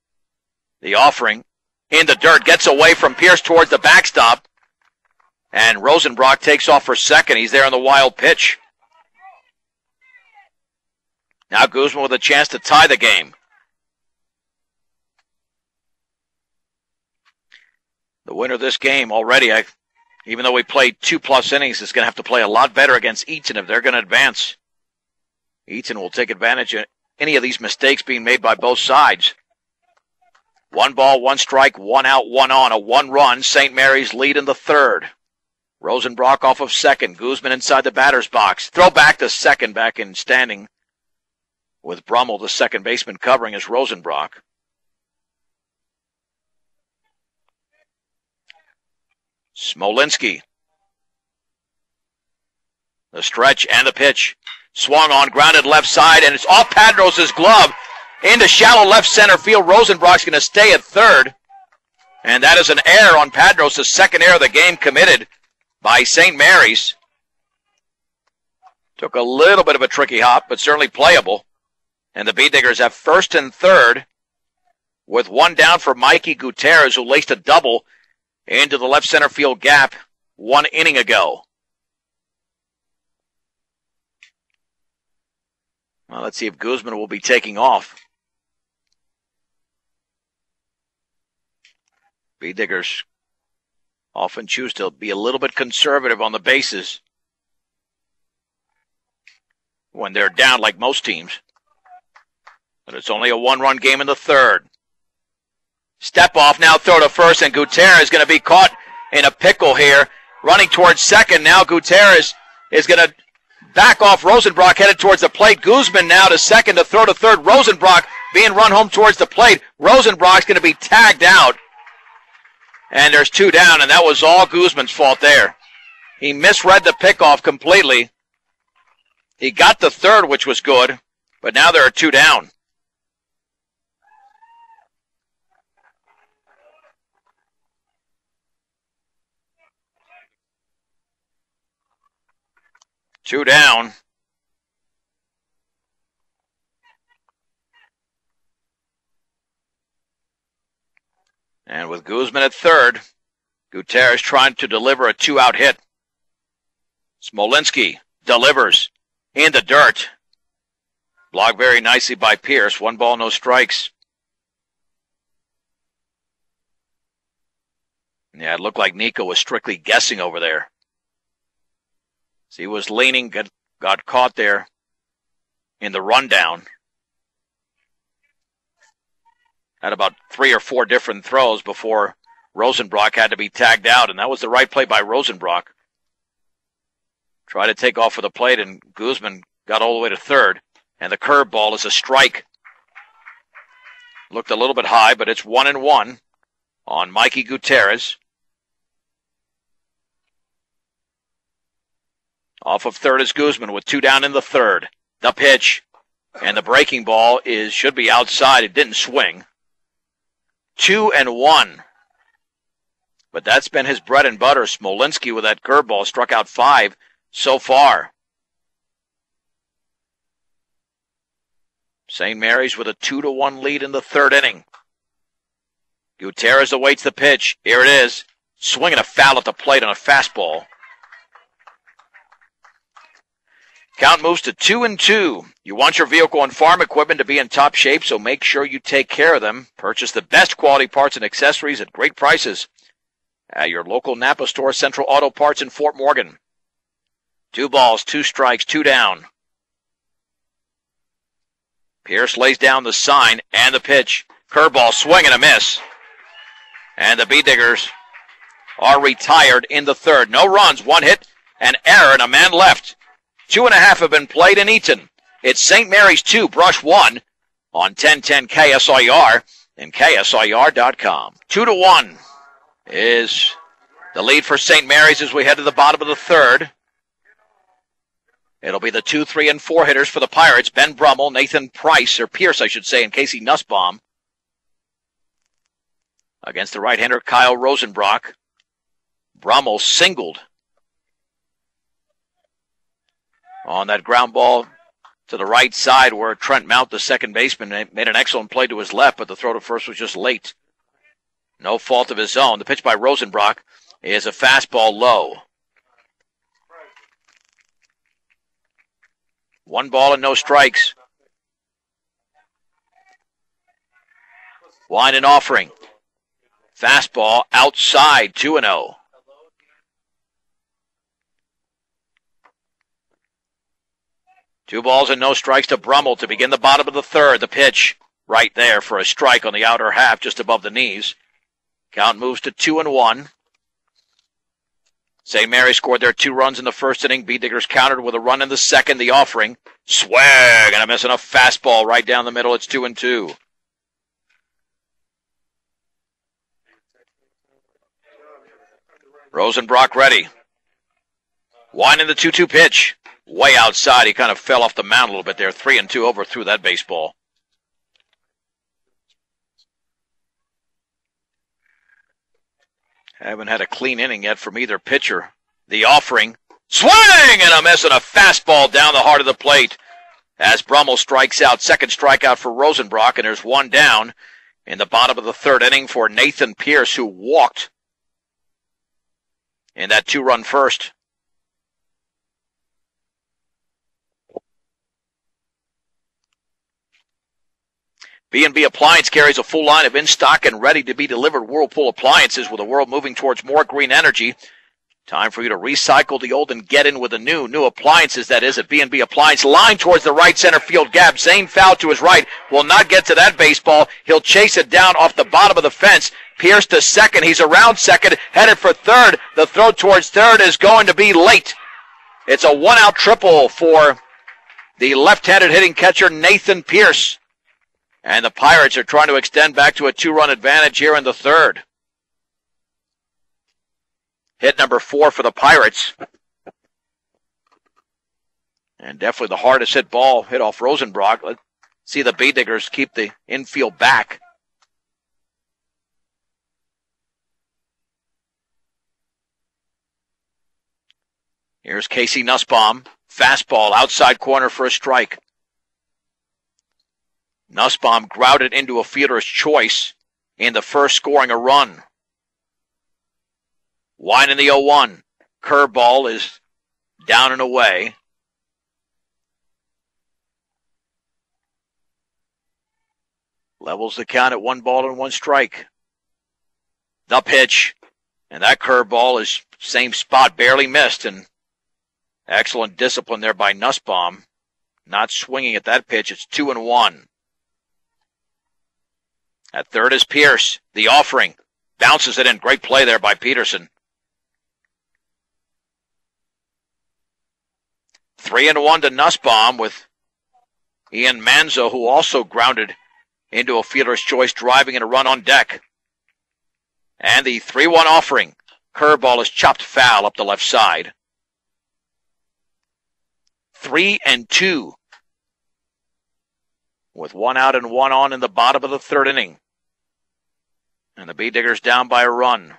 The offering in the dirt, gets away from Pierce towards the backstop. And Rosenbrock takes off for second. He's there on the wild pitch. Now Guzman with a chance to tie the game. The winner of this game already, even though we played 2+ innings, is going to have to play a lot better against Eaton if they're going to advance. Eaton will take advantage any of these mistakes being made by both sides. 1 ball, 1 strike, 1 out, 1 on. A 1-run. St. Mary's lead in the third. Rosenbrock off of second. Guzman inside the batter's box. Throw back to second, back in standing with Brummel, the second baseman, covering as Rosenbrock. Smolinski. The stretch and the pitch. Swung on, grounded left side, and it's off Padros' glove into shallow left center field. Rosenbrock's going to stay at third. And that is an error on Padros, second error of the game committed by St. Mary's. Took a little bit of a tricky hop, but certainly playable. And the Bee-Diggers have first and third with 1 down for Mikey Gutierrez, who laced a double into the left center field gap 1 inning ago. Well, let's see if Guzman will be taking off. Bee-Diggers often choose to be a little bit conservative on the bases when they're down, like most teams. But it's only a 1-run game in the third. Step off, now throw to first, and Gutierrez is going to be caught in a pickle here. Running towards second, now Gutierrez is going to back off Rosenbrock, headed towards the plate. Guzman now to second, to throw to third. Rosenbrock being run home towards the plate. Rosenbrock's going to be tagged out. And there's 2 down, and that was all Guzman's fault there. He misread the pickoff completely. He got the third, which was good, but now there are 2 down. Two down. And with Guzman at third, Gutierrez trying to deliver a 2-out hit. Smolinski delivers in the dirt. Blocked very nicely by Pierce. 1 ball, no strikes. Yeah, it looked like Nico was strictly guessing over there. So he was leaning, got caught there in the rundown. Had about 3 or 4 different throws before Rosenbrock had to be tagged out, and that was the right play by Rosenbrock. Tried to take off for the plate, and Guzman got all the way to third, and the curveball is a strike. Looked a little bit high, but it's 1-1 on Mikey Gutierrez. Off of third is Guzman with 2 down in the third. The pitch, and the breaking ball should be outside. It didn't swing. 2-1. But that's been his bread and butter. Smolinski with that curveball struck out 5 so far. St. Mary's with a 2-1 lead in the third inning. Gutierrez awaits the pitch. Here it is. Swinging a foul at the plate on a fastball. Count moves to 2-2. You want your vehicle and farm equipment to be in top shape, so make sure you take care of them. Purchase the best quality parts and accessories at great prices at your local Napa store, Central Auto Parts in Fort Morgan. 2 balls, 2 strikes, 2 down. Pierce lays down the sign and the pitch. Curveball, swing and a miss. And the Bee-Diggers are retired in the third. No runs, 1 hit, an error, and a man left. 2.5 have been played in Eaton. It's St. Mary's 2, Brush 1 on 1010 KSIR and KSIR.com. 2-1 is the lead for St. Mary's as we head to the bottom of the third. It'll be the 2, 3, and 4 hitters for the Pirates. Ben Brummel, Nathan Price, or Pierce, I should say, and Casey Nussbaum. Against the right-hander, Kyle Rosenbrock. Brummel singled on that ground ball to the right side where Trent Mount, the second baseman, made an excellent play to his left, but the throw to first was just late. No fault of his own. The pitch by Rosenbrock is a fastball low. 1 ball and no strikes. Wine and offering. Fastball outside, 2-0. 2 balls and no strikes to Brummel to begin the bottom of the third. The pitch right there for a strike on the outer half just above the knees. Count moves to 2-1. St. Mary scored their 2 runs in the first inning. B-Diggers countered with a run in the second. The offering. Swing and a miss on a fastball right down the middle. It's 2-2. Rosenbrock ready. Winding the 2-2 pitch. Way outside. He kind of fell off the mound a little bit there. 3-2 overthrew that baseball. Haven't had a clean inning yet from either pitcher. The offering. Swing and a miss and a fastball down the heart of the plate. As Brummel strikes out. Second strikeout for Rosenbrock, and there's 1 down in the bottom of the third inning for Nathan Pierce, who walked in that 2-run first. B&B Appliance carries a full line of in-stock and ready-to-be-delivered Whirlpool appliances with the world moving towards more green energy. Time for you to recycle the old and get in with the new. New appliances, that is, at B&B Appliance. Line towards the right center field gap. Zane foul to his right. Will not get to that baseball. He'll chase it down off the bottom of the fence. Pierce to second. He's around second. Headed for third. The throw towards third is going to be late. It's a 1-out triple for the left-handed hitting catcher, Nathan Pierce. And the Pirates are trying to extend back to a 2-run advantage here in the third. Hit number 4 for the Pirates. And definitely the hardest hit ball hit off Rosenbrock. Let's see the B-Diggers keep the infield back. Here's Casey Nussbaum. Fastball outside corner for a strike. Nussbaum grouted into a fielder's choice in the first, scoring a run. Wine in the 0-1. Curveball is down and away. Levels the count at 1 ball and 1 strike. The pitch. And that curveball is same spot, barely missed. And excellent discipline there by Nussbaum. Not swinging at that pitch. It's 2-1. At third is Pierce. The offering. Bounces it in. Great play there by Peterson. 3-1 to Nussbaum with Ian Manzo, who also grounded into a fielder's choice, driving in a run on deck. And the 3-1 offering. Curveball is chopped foul up the left side. 3-2. With 1 out and 1 on in the bottom of the third inning. And the B-Diggers down by a run.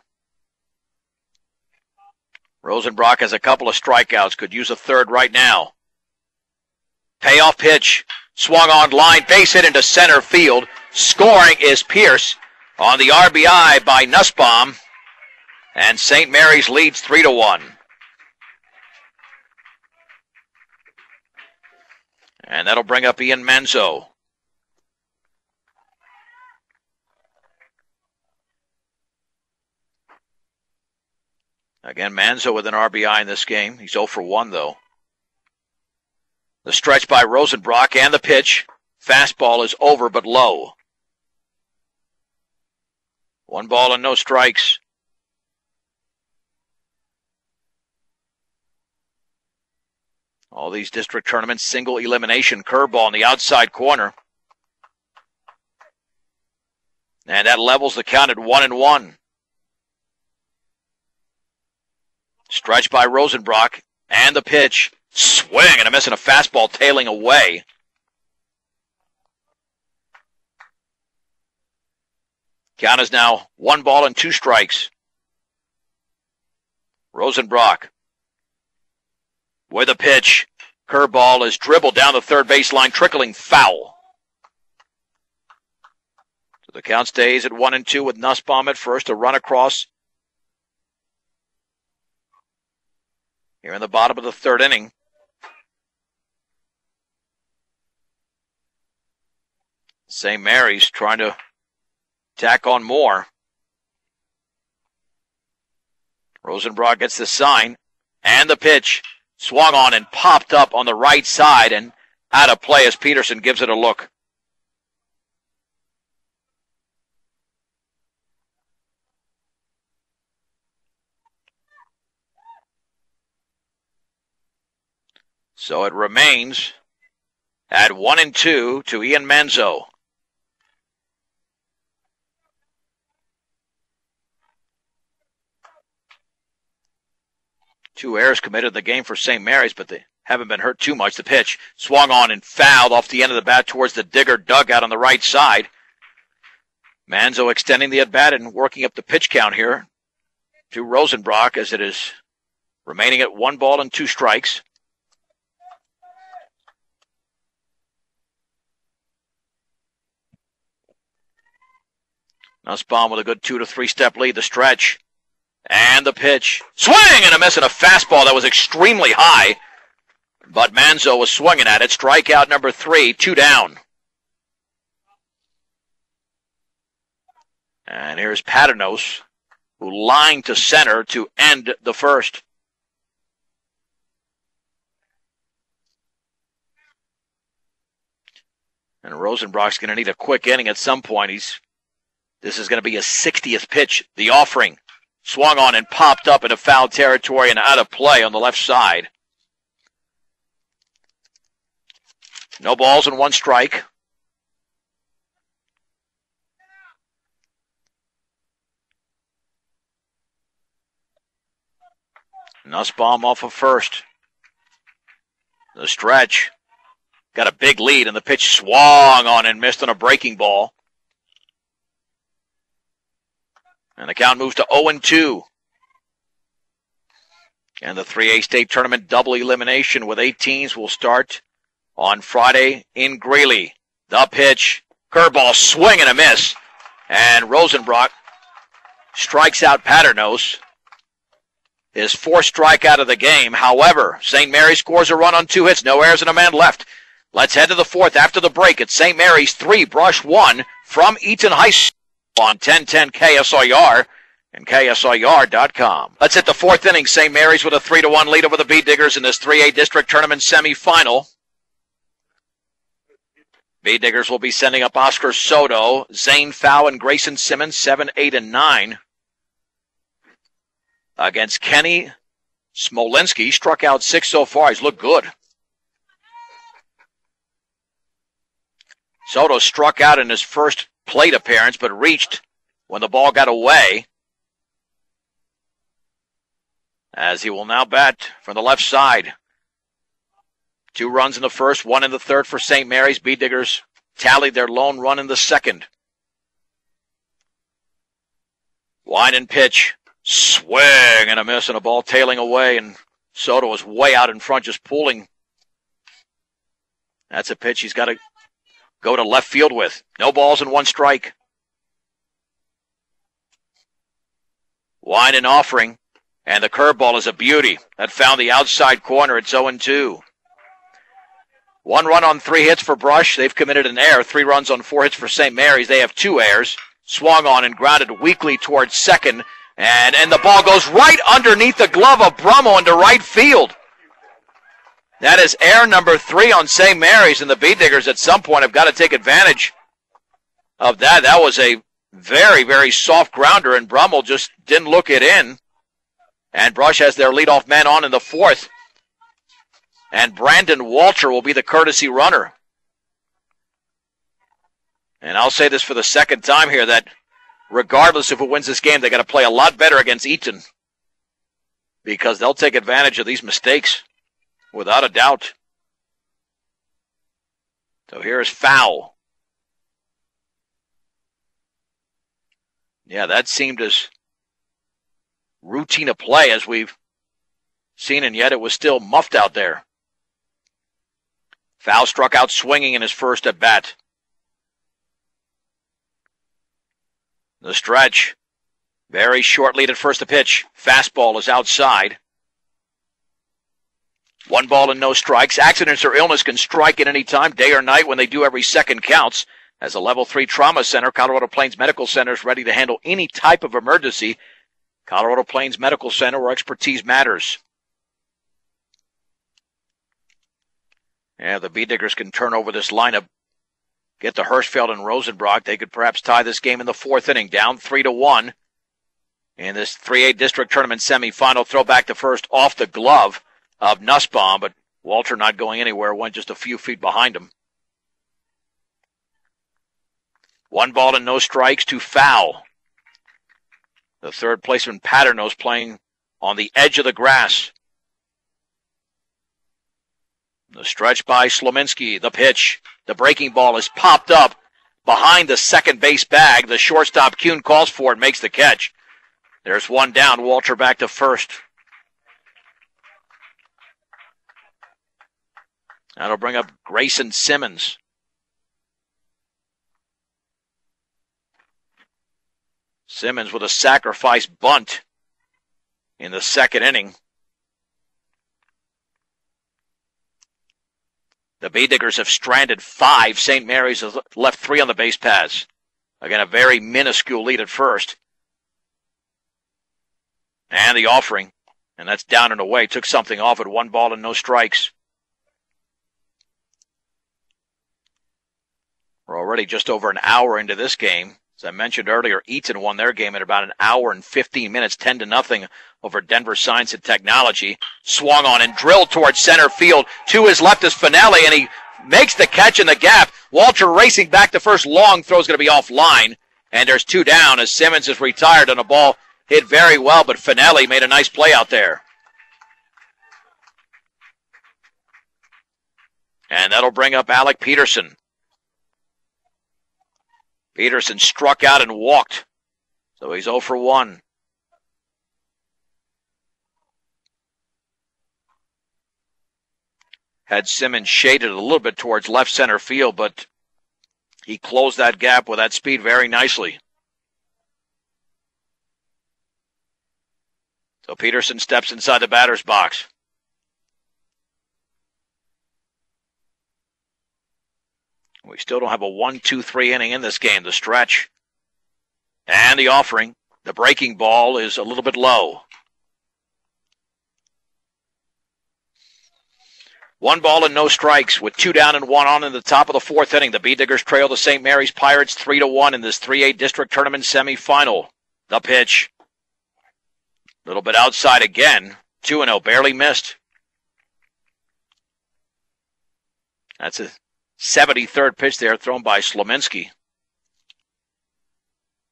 Rosenbrock has a couple of strikeouts. Could use a third right now. Payoff pitch. Swung on line. Base hit into center field. Scoring is Pierce on the RBI by Nussbaum. And St. Mary's leads 3-1. And that'll bring up Ian Manzo. Again, Manzo with an RBI in this game. He's 0 for 1, though. The stretch by Rosenbrock and the pitch. Fastball is over but low. 1 ball and no strikes. All these district tournaments, single elimination. Curveball in the outside corner. And that levels the count at 1-1. Stretch by Rosenbrock, and the pitch. Swing and a miss and a fastball tailing away. Count is now 1 ball and 2 strikes. Rosenbrock with a pitch. Curveball is dribbled down the third baseline, trickling foul. So the count stays at 1-2 with Nussbaum at first. A run across here in the bottom of the third inning. St. Mary's trying to tack on more. Rosenbrock gets the sign and the pitch. Swung on and popped up on the right side, and out of play as Peterson gives it a look. So it remains at 1-2 to Ian Manzo. Two errors committed in the game for St. Mary's, but they haven't been hurt too much. The pitch swung on and fouled off the end of the bat towards the Digger dugout on the right side. Manzo extending the at-bat and working up the pitch count here to Rosenbrock as it is remaining at 1-2 Nussbaum with a good 2 to 3 step lead. The stretch. And the pitch. Swing and a miss, and a fastball that was extremely high. But Manzo was swinging at it. Strikeout number 3, 2 down. And here's Paternos, who lined to center to end the first. And Rosenbrock's going to need a quick inning at some point. This is going to be his 60th pitch. The offering. Swung on and popped up into foul territory and out of play on the left side. No balls and 1 strike. Nussbaum off of first. The stretch. Got a big lead, and the pitch swung on and missed on a breaking ball. And the count moves to 0-2. And the 3A state tournament double elimination with 8 teams will start on Friday in Greeley. The pitch. Curveball, swing and a miss. And Rosenbrock strikes out Paternos. His 4th strikeout of the game. However, St. Mary's scores a run on 2 hits. No errors and a man left. Let's head to the 4th after the break. It's St. Mary's 3, Brush 1 from Eaton High School on 1010 KSIR and KSIR.com. Let's hit the 4th inning. St. Mary's with a 3-1 lead over the Bee Diggers in this 3A district tournament semifinal. Bee Diggers will be sending up Oscar Soto, Zane Fow, and Grayson Simmons, 7, 8, and 9. Against Kenny Smolinski. Struck out 6 so far. He's looked good. Soto struck out in his first plate appearance, but reached when the ball got away. As he will now bat from the left side. 2 runs in the first, 1 in the third for St. Mary's. Bee Diggers tallied their lone run in the second. Wind and pitch. Swing and a miss, and a ball tailing away, and Soto is way out in front, just pulling. That's a pitch he's got to go to left field with. No balls and 1 strike. Wind and offering, and the curveball is a beauty. That found the outside corner. It's 0-2. 1 run on 3 hits for Brush. They've committed an error. 3 runs on 4 hits for St. Mary's. They have 2 errors. Swung on and grounded weakly towards second. And the ball goes right underneath the glove of Brummel into right field. That is error number 3 on St. Mary's, and the Bee Diggers at some point have got to take advantage of that. That was a very, very soft grounder, and Brummel just didn't look it in. And Brush has their leadoff man on in the 4th. And Brandon Walter will be the courtesy runner. And I'll say this for the second time here, that regardless of who wins this game, they got to play a lot better against Eaton, because they'll take advantage of these mistakes, without a doubt. So here's Foul. Yeah, that seemed as routine a play as we've seen, and yet it was still muffed out there. Foul struck out swinging in his first at bat. The stretch. Very short lead at first. The pitch. Fastball is outside. 1 ball and no strikes. Accidents or illness can strike at any time, day or night. When they do, every second counts. As a Level 3 trauma center, Colorado Plains Medical Center is ready to handle any type of emergency. Colorado Plains Medical Center, where expertise matters. Yeah, the B-Diggers can turn over this lineup, get to Hirschfeld and Rosenbrock. They could perhaps tie this game in the fourth inning, down 3-1. In this 3A district tournament semifinal, throw back to first off the glove of Nussbaum, but Walter not going anywhere, went just a few feet behind him. 1 ball and no strikes to foul. The third baseman Paterno's playing on the edge of the grass. The stretch by Slominski, the pitch. The breaking ball is popped up behind the second base bag. The shortstop Kuhn calls for it, makes the catch. There's one down, Walter back to first. That'll bring up Grayson Simmons. Simmons with a sacrifice bunt in the second inning. The B-Diggers have stranded 5. St. Mary's has left 3 on the base paths. Again, a very minuscule lead at first. And the offering, and that's down and away. Took something off at 1 ball and no strikes. We're already just over an hour into this game. As I mentioned earlier, Eaton won their game in about an hour and 15 minutes, 10-0 over Denver Science and Technology. Swung on and drilled towards center field. To his left is Finelli, and he makes the catch in the gap. Walter racing back to first. Long throw's going to be offline, and there's 2 down as Simmons is retired on a ball hit very well, but Finelli made a nice play out there. And that'll bring up Alec Peterson. Peterson struck out and walked, so he's 0 for 1. Had Simmons shaded a little bit towards left center field, but he closed that gap with that speed very nicely. So Peterson steps inside the batter's box. We still don't have a 1-2-3 inning in this game. The stretch and the offering. The breaking ball is a little bit low. 1 ball and no strikes with 2 down and 1 on in the top of the fourth inning. The B-Diggers trail the St. Mary's Pirates 3-1 in this 3A district tournament semifinal. The pitch. A little bit outside again. 2-0, barely missed. That's a 73rd pitch there thrown by Slominski.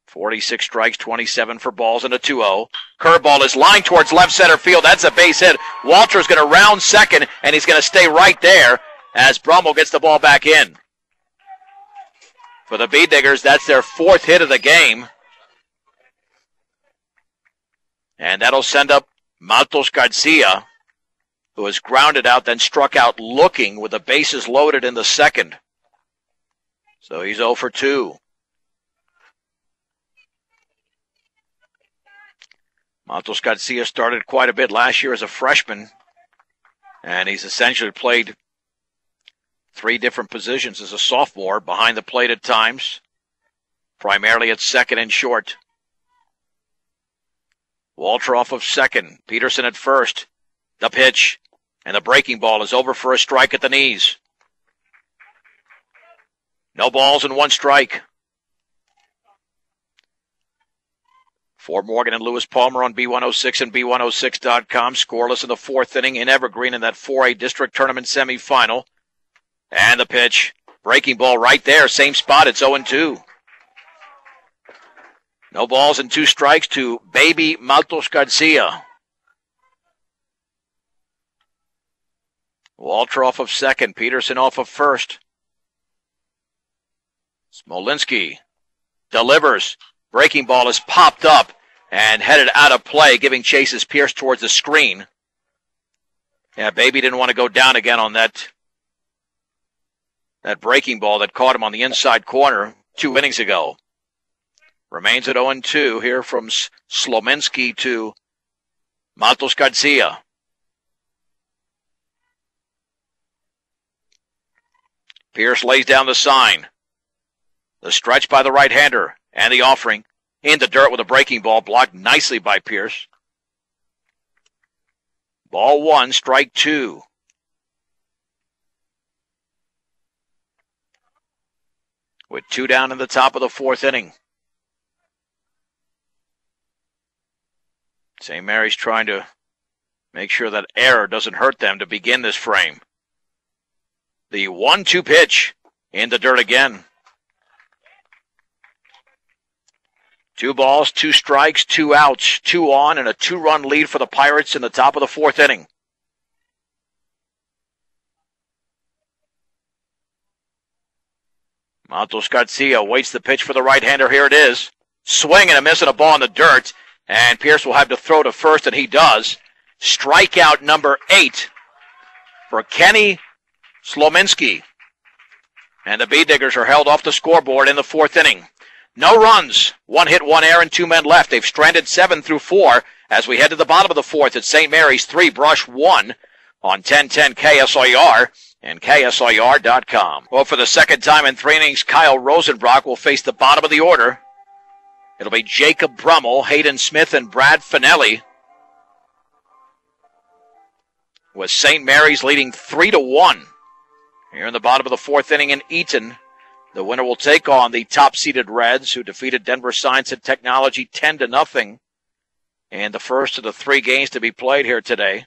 46 strikes, 27 for balls, and a 2-0. Curveball is lined towards left center field. That's a base hit. Walter's going to round second, and he's going to stay right there as Brummel gets the ball back in. For the B-Diggers, that's their 4th hit of the game. And that'll send up Matos Garcia, who was grounded out, then struck out looking with the bases loaded in the second. So he's 0 for 2. Matos Garcia started quite a bit last year as a freshman, and he's essentially played 3 different positions as a sophomore, behind the plate at times, primarily at second and short. Walter off of second, Peterson at first. The pitch, and the breaking ball is over for a strike at the knees. No balls and 1 strike. For Morgan and Lewis Palmer on B106 and B106.com. Scoreless in the 4th inning in Evergreen in that 4A district tournament semifinal. And the pitch. Breaking ball right there. Same spot. It's 0-2. No balls and 2 strikes to baby Matos Garcia. Walter off of second. Peterson off of first. Smolinski delivers. Breaking ball is popped up and headed out of play, giving Chase's Pierce towards the screen. Yeah, Baby didn't want to go down again on that breaking ball that caught him on the inside corner 2 innings ago. Remains at 0-2 here from Slominski to Matos Garcia. Pierce lays down the sign. The stretch by the right-hander. And the offering in the dirt with a breaking ball, blocked nicely by Pierce. Ball 1, strike 2. with 2 down in the top of the 4th inning. St. Mary's trying to make sure that error doesn't hurt them to begin this frame. The 1-2 pitch in the dirt again. 2 balls, 2 strikes, 2 outs, 2 on, and a 2-run lead for the Pirates in the top of the 4th inning. Matos Garcia waits the pitch for the right-hander. Here it is. Swing and a miss and a ball in the dirt. And Pierce will have to throw to first, and he does. Strikeout number 8 for Kenny Slominski. And the Bee-Diggers are held off the scoreboard in the 4th inning. No runs. 1 hit, 1 error, and 2 men left. They've stranded 7 through 4 as we head to the bottom of the 4th at St. Mary's 3, Brush 1 on 1010 KSIR and KSIR.com. Well, for the second time in 3 innings, Kyle Rosenbrock will face the bottom of the order. It'll be Jacob Brummel, Hayden Smith, and Brad Finelli, with St. Mary's leading 3-1. Here in the bottom of the 4th inning in Eaton, the winner will take on the top-seeded Reds, who defeated Denver Science and Technology 10-0 in the first of the 3 games to be played here today,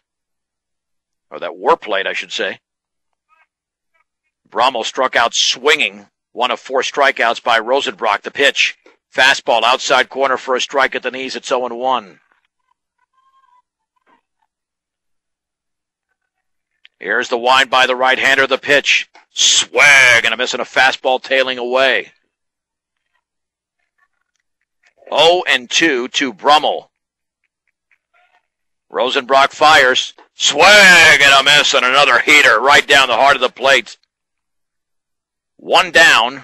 or that were played, I should say. Brummel struck out swinging, 1 of 4 strikeouts by Rosenbrock. The pitch. Fastball outside corner for a strike at the knees. It's 0-1. Here's the wind by the right-hander. The pitch. Swag and a miss and a fastball tailing away. 0-2 to Brummel. Rosenbrock fires. Swag and a miss and another heater right down the heart of the plate. 1 down.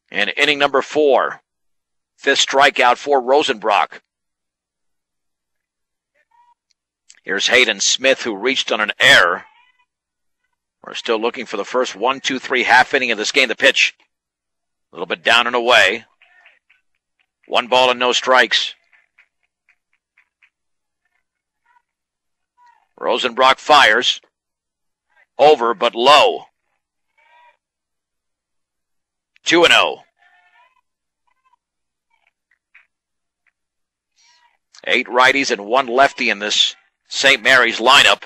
And inning number 4. 5th strikeout for Rosenbrock. Here's Hayden Smith, who reached on an error. We're still looking for the first 1-2-3 half inning of this game. The pitch. A little bit down and away. 1 ball and no strikes. Rosenbrock fires. Over but low. 2-0. 8 righties and 1 lefty in this St. Mary's lineup.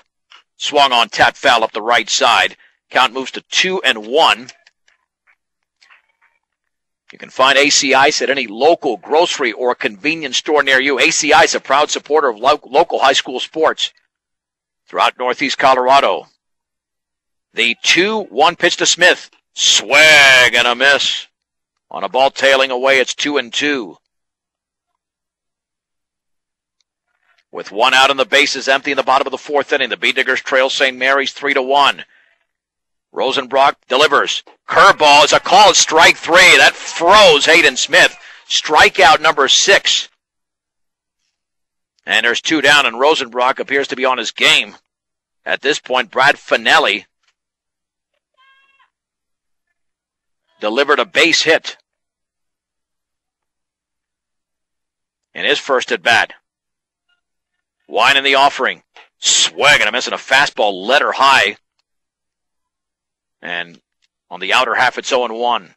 Swung on, tap foul up the right side. Count moves to 2-1. You can find AC Ice at any local grocery or convenience store near you. AC Ice, a proud supporter of local high school sports throughout Northeast Colorado. The 2-1 pitch to Smith. Swag and a miss. On a ball tailing away, it's 2-2. With 1 out and the bases empty in the bottom of the 4th inning, the Bee-Diggers trail St. Mary's 3-1. Rosenbrock delivers. Curveball is a called strike 3. That froze Hayden Smith. Strikeout number 6. And there's 2 down, and Rosenbrock appears to be on his game. At this point, Brad Finelli delivered a base hit in his first at bat. Wine in the offering. Swag and a miss and a fastball letter high. And on the outer half, it's 0-1.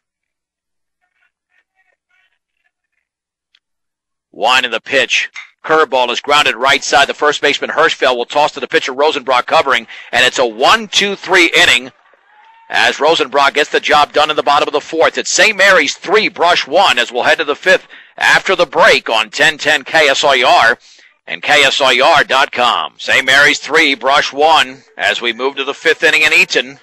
Wine in the pitch. Curveball is grounded right side. The first baseman Hirschfeld will toss to the pitcher Rosenbrock covering. And it's a 1-2-3 inning as Rosenbrock gets the job done in the bottom of the 4th. It's St. Mary's 3, Brush 1 as we'll head to the 5th after the break on 1010 KSIR and KSIR.com. St. Mary's 3, Brush 1 as we move to the 5th inning in Eaton.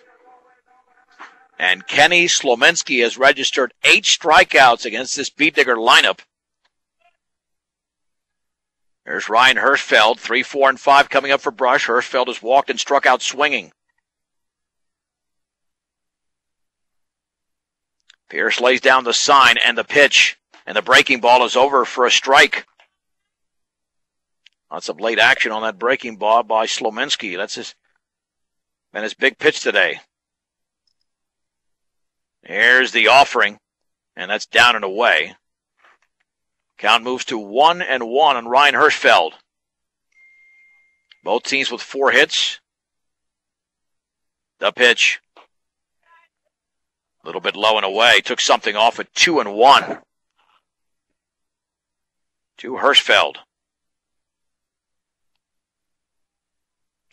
And Kenny Slominski has registered 8 strikeouts against this Bee-Digger lineup. There's Ryan Hirschfeld, 3, 4, and 5 coming up for Brush. Hirschfeld has walked and struck out swinging. Pierce lays down the sign and the pitch, and the breaking ball is over for a strike. Lots of late action on that breaking ball by Slominski. That's his big pitch today. Here's the offering, and that's down and away. Count moves to 1-1 on Ryan Hirschfeld. Both teams with 4 hits. The pitch. A little bit low and away. Took something off at 2-1. To Hirschfeld.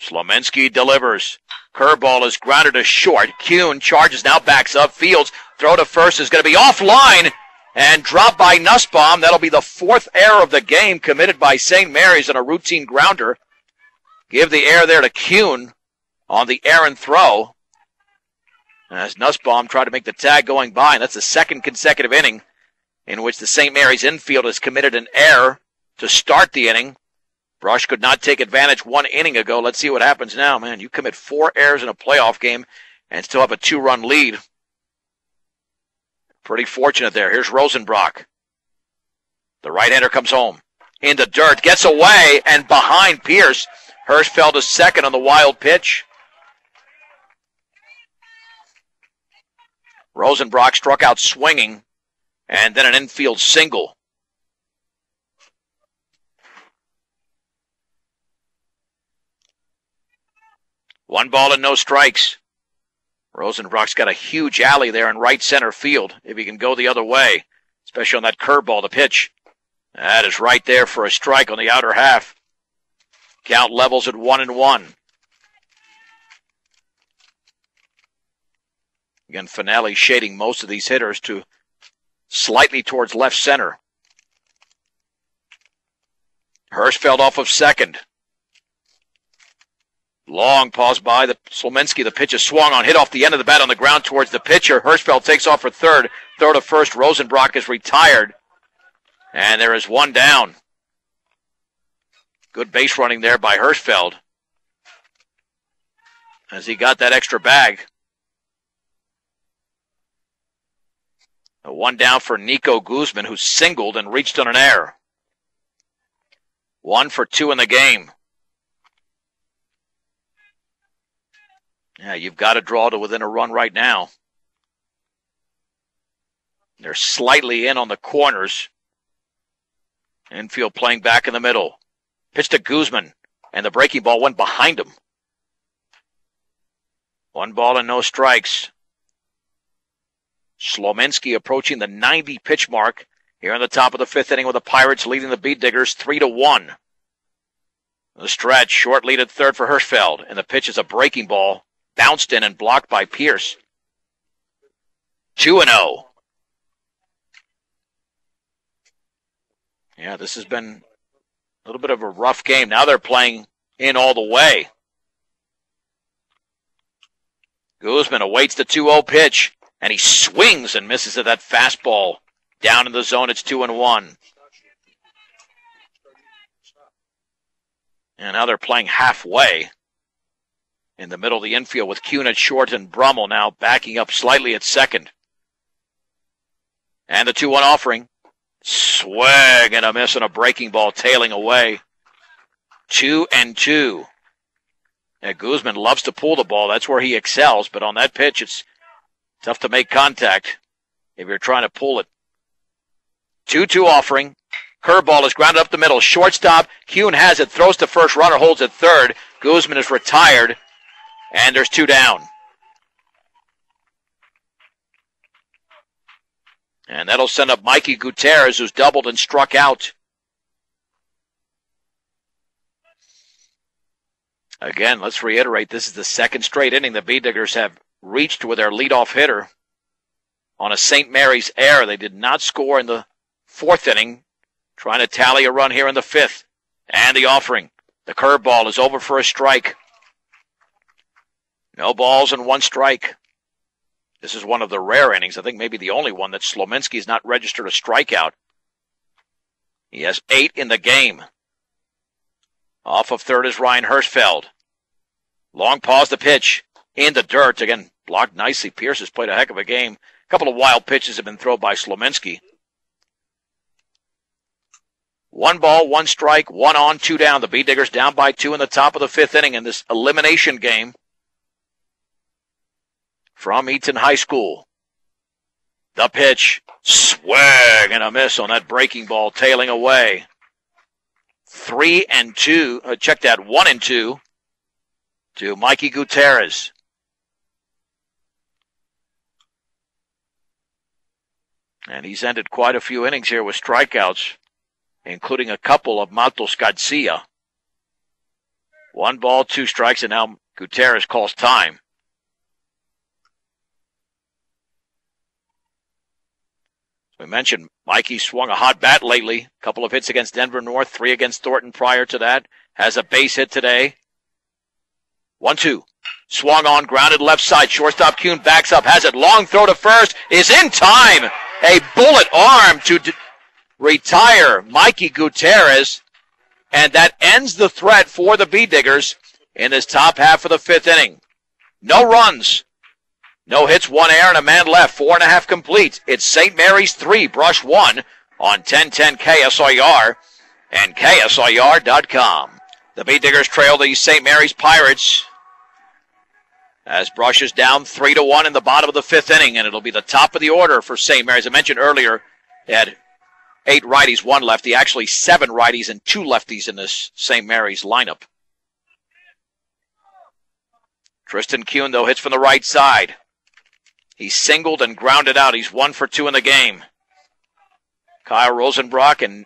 Slominski delivers. Curveball is grounded to short. Kuhn charges now, backs up. Fields, throw to first is going to be offline and dropped by Nussbaum. That'll be the fourth error of the game committed by St. Mary's on a routine grounder. Give the error there to Kuhn on the errant throw. As Nussbaum tried to make the tag going by, and that's the second consecutive inning in which the St. Mary's infield has committed an error to start the inning. Brush could not take advantage 1 inning ago. Let's see what happens now. Man, you commit 4 errors in a playoff game and still have a 2-run lead. Pretty fortunate there. Here's Rosenbrock. The right-hander comes home. Into dirt, gets away, and behind Pierce. Hirschfeld is second on the wild pitch. Rosenbrock struck out swinging, and then an infield single. One ball and no strikes. Rosenbrock's got a huge alley there in right center field if he can go the other way, especially on that curveball, the pitch. That is right there for a strike on the outer half. Count levels at 1-1. Again, Finale shading most of these hitters to slightly towards left center. Hirschfeld off of second. Long pause by the Slominski. The pitch is swung on, hit off the end of the bat on the ground towards the pitcher. Hirschfeld takes off for third. Throw to first. Rosenbrock is retired. And there is one down. Good base running there by Hirschfeld as he got that extra bag. A one down for Nico Guzman, who singled and reached on an error. 1 for 2 in the game. Yeah, you've got to draw to within a run right now. They're slightly in on the corners. Infield playing back in the middle. Pitch to Guzman, and the breaking ball went behind him. 1 ball and no strikes. Slominski approaching the 90 pitch mark here in the top of the 5th inning with the Pirates leading the Beat Diggers 3-1. The stretch, short lead at third for Hirschfeld, and the pitch is a breaking ball. Bounced in and blocked by Pierce. 2-0. Yeah, this has been a little bit of a rough game. Now they're playing in all the way. Guzman awaits the 2-0 pitch, and he swings and misses at that fastball. Down in the zone, it's 2-1. And now they're playing halfway. In the middle of the infield with Kuhn at short and Brummel now backing up slightly at second. And the 2-1 offering. Swing and a miss on a breaking ball tailing away. 2-2. Yeah, Guzman loves to pull the ball. That's where he excels. But on that pitch, it's tough to make contact if you're trying to pull it. 2-2 offering. Curveball is grounded up the middle. Shortstop. Kuhn has it. Throws to first. Runner holds at third. Guzman is retired. And there's 2 down. And that'll send up Mikey Gutierrez, who's doubled and struck out. Again, let's reiterate, this is the second straight inning the Bee Diggers have reached with their leadoff hitter on a St. Mary's error. They did not score in the 4th inning, trying to tally a run here in the 5th. And the offering. The curveball is over for a strike. No balls and 1 strike. This is one of the rare innings, I think maybe the only one, that Slominski's not registered a strikeout. He has 8 in the game. Off of third is Ryan Hirschfeld. Long pause, the pitch. In the dirt. Again, blocked nicely. Pierce has played a heck of a game. A couple of wild pitches have been thrown by Slominski. 1 ball, 1 strike, 1 on, 2 down. The Bee Diggers down by 2 in the top of the 5th inning in this elimination game from Eaton High School. The pitch, swing and a miss on that breaking ball, tailing away. 3-2. Check that, 1-2 to Mikey Gutierrez. And he's ended quite a few innings here with strikeouts, including a couple of Matos Garcia. 1 ball, 2 strikes, and now Gutierrez calls time. We mentioned Mikey swung a hot bat lately. A couple of hits against Denver North, 3 against Thornton prior to that. Has a base hit today. 1-2. Swung on, grounded left side. Shortstop Kuhn backs up, has it. Long throw to first. Is in time. A bullet arm to retire Mikey Gutierrez. And that ends the threat for the B-Diggers in this top half of the 5th inning. No runs. No hits, 1 error, and a man left. 4.5 complete. It's St. Mary's 3, Brush 1 on 1010 KSIR and KSIR.com. The B-Diggers trail the St. Mary's Pirates as Brush is down 3-1 in the bottom of the 5th inning, and it'll be the top of the order for St. Mary's. I mentioned earlier, they had 8 righties, 1 lefty, actually 7 righties and 2 lefties in this St. Mary's lineup. Tristan Kuhn, though, hits from the right side. He singled and grounded out. He's 1 for 2 in the game. Kyle Rosenbrock and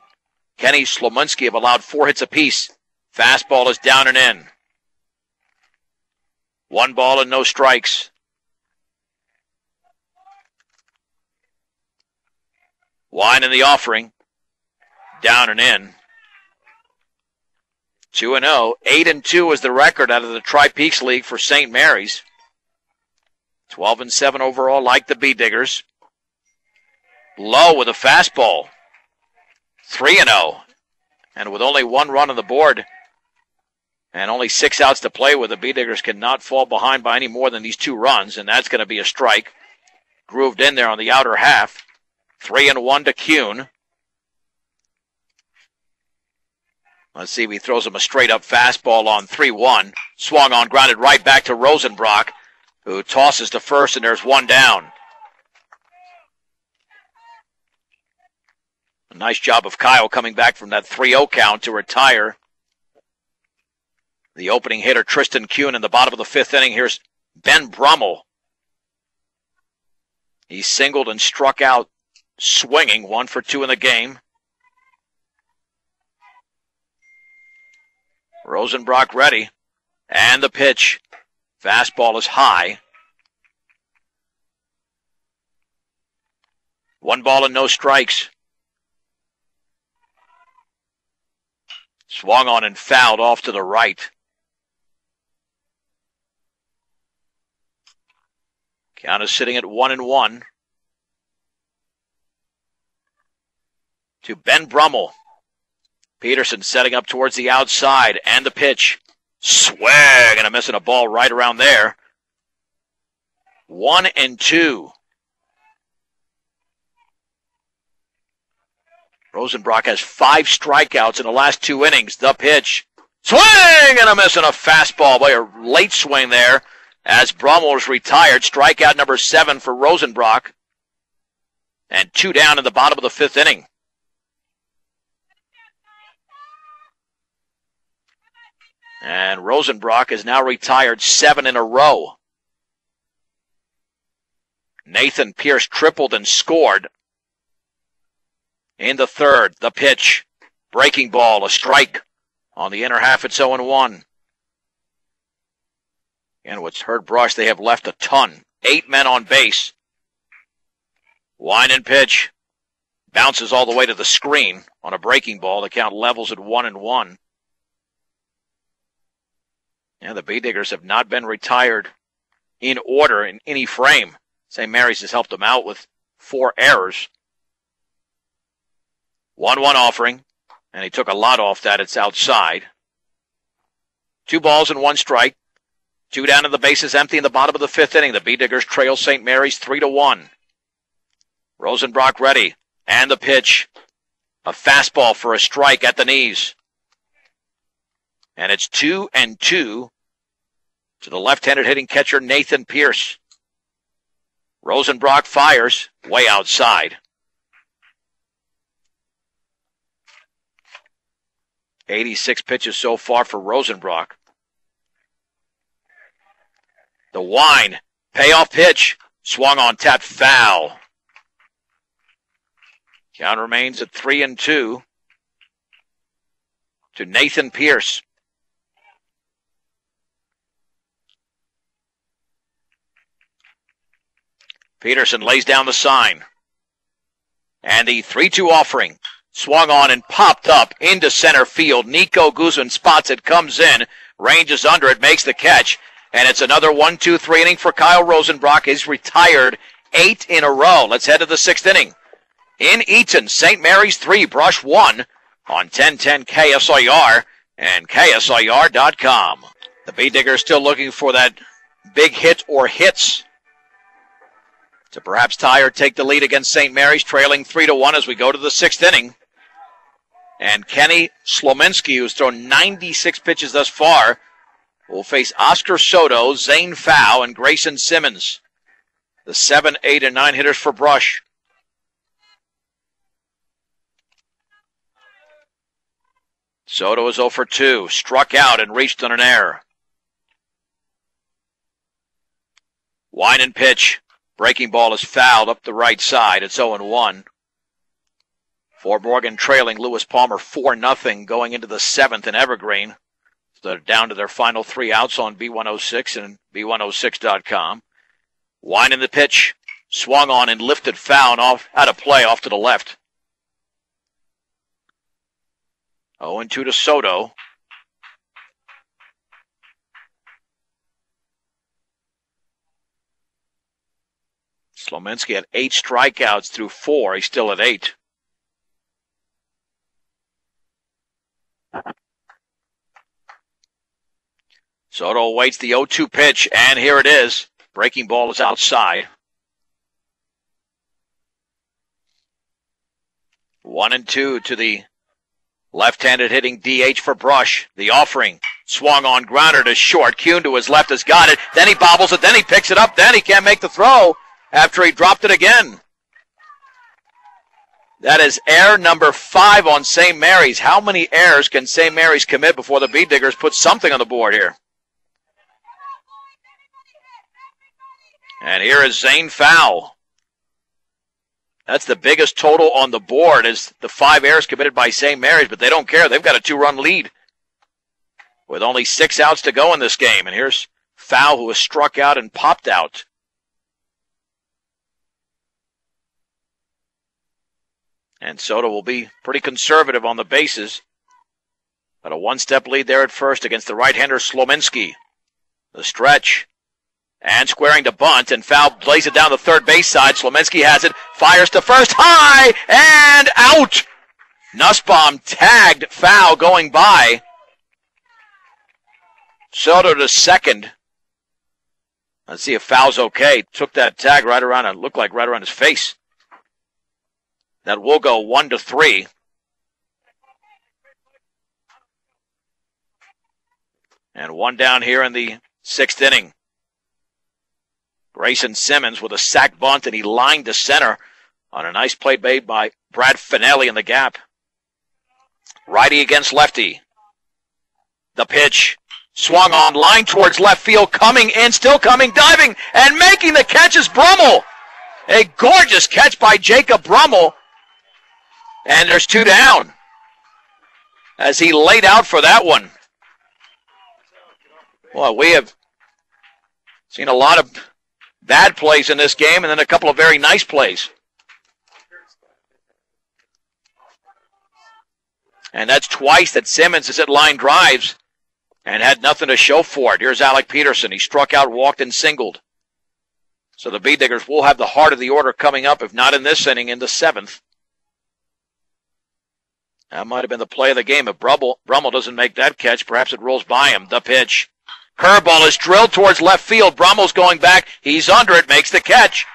Kenny Slominski have allowed 4 hits apiece. Fastball is down and in. 1 ball and no strikes. Wine in the offering. Down and in. 2-0. 8-2 is the record out of the Tri-Peaks League for St. Mary's. 12-7 overall, like the B-Diggers. Low with a fastball. 3-0. And with only 1 run on the board and only 6 outs to play with, the B-Diggers cannot fall behind by any more than these 2 runs, and that's going to be a strike. Grooved in there on the outer half. 3-1 to Kuhn. Let's see if he throws him a straight-up fastball on 3-1. Swung on, grounded right back to Rosenbrock, who tosses to first, and there's 1 down. A nice job of Kyle coming back from that 3-0 count to retire the opening hitter, Tristan Kuhn, in the bottom of the 5th inning. Here's Ben Brummel. He singled and struck out swinging, 1 for 2 in the game. Rosenbrock ready. And the pitch. Fastball is high. 1 ball and no strikes. Swung on and fouled off to the right. Count is sitting at 1-1. To Ben Brummel. Peterson setting up towards the outside, and the pitch. Swing and a miss, and a ball right around there. 1-2. Rosenbrock has 5 strikeouts in the last 2 innings. The pitch. Swing and a miss, and a fastball. Boy, a late swing there as Brummel is retired. Strikeout number 7 for Rosenbrock. And 2 down in the bottom of the 5th inning. And Rosenbrock is now retired 7 in a row. Nathan Pierce tripled and scored. In the 3rd, the pitch. Breaking ball, a strike. On the inner half, it's 0-1. And what's hurt Brush, they have left a ton. 8 men on base. Line and pitch. Bounces all the way to the screen on a breaking ball. The count levels at 1-1. Yeah, the B-Diggers have not been retired in order in any frame. St. Mary's has helped them out with 4 errors. 1-1 offering, and he took a lot off that. It's outside. 2 balls and 1 strike. 2 down and the bases empty in the bottom of the 5th inning. The B-Diggers trail St. Mary's 3-1. Rosenbrock ready, and the pitch. A fastball for a strike at the knees. And it's 2-2 to the left-handed hitting catcher, Nathan Pierce. Rosenbrock fires way outside. 86 pitches so far for Rosenbrock. The wind, payoff pitch, swung on, tap, foul. Count remains at 3-2 to Nathan Pierce. Peterson lays down the sign. And the 3-2 offering swung on and popped up into center field. Nico Guzman spots it, comes in, ranges under it, makes the catch. And it's another 1-2-3 inning for Kyle Rosenbrock. He's retired 8 in a row. Let's head to the 6th inning. In Eaton, St. Mary's 3, Brush 1 on 1010 KSIR and KSIR.com. The Bee Diggers still looking for that big hit or hits to perhaps tie or take the lead against St. Mary's, trailing 3-1 as we go to the 6th inning. And Kenny Slominski, who's thrown 96 pitches thus far, will face Oscar Soto, Zane Fow, and Grayson Simmons. The 7, 8, and 9 hitters for Brush. Soto is 0 for 2, struck out and reached on an error. Wine and pitch. Breaking ball is fouled up the right side. It's 0-1. For Morgan trailing Lewis Palmer 4-0 going into the 7th in Evergreen. So they're down to their final 3 outs on B106 and B106.com. Wine in the pitch. Swung on and lifted foul off out of play off to the left. 0-2 to Soto. Slominski had 8 strikeouts through 4. He's still at 8. Soto awaits the 0-2 pitch, and here it is. Breaking ball is outside. 1-2 to the left-handed hitting DH for Brush. The offering swung on, grounder to short. Kuhn to his left has got it. Then he bobbles it. Then he picks it up. Then he can't make the throw after he dropped it again. That is error number 5 on St. Mary's. How many errors can St. Mary's commit before the Bee Diggers put something on the board here? And here is Zane Fow. That's the biggest total on the board, is the 5 errors committed by St. Mary's, but they don't care. They've got a 2-run lead with only 6 outs to go in this game. And here's Fow, who was struck out and popped out. And Soto will be pretty conservative on the bases. But a 1-step lead there at first against the right-hander Slominski. The stretch. And squaring to bunt, and Foul plays it down the third base side. Slominski has it, fires to first, high, and out! Nussbaum tagged Foul going by. Soto to second. Let's see if Foul's okay. Took that tag right around, it looked like right around his face. That will go 1-3. And 1 down here in the 6th inning. Grayson Simmons with a sac bunt, and he lined to center on a nice play made by Brad Finelli in the gap. Righty against lefty. The pitch. Swung on, line towards left field, coming in, still coming, diving, and making the catch is Brummel. A gorgeous catch by Jacob Brummel. And there's 2 down as he laid out for that one. Well, we have seen a lot of bad plays in this game and then a couple of very nice plays. And that's twice that Simmons is at line drives and had nothing to show for it. Here's Alec Peterson. He struck out, walked, and singled. So the Bee Diggers will have the heart of the order coming up, if not in this inning, in the 7th. That might have been the play of the game. If Brummel doesn't make that catch, perhaps it rolls by him. The pitch. Curveball is drilled towards left field. Brummel's going back. He's under it, makes the catch.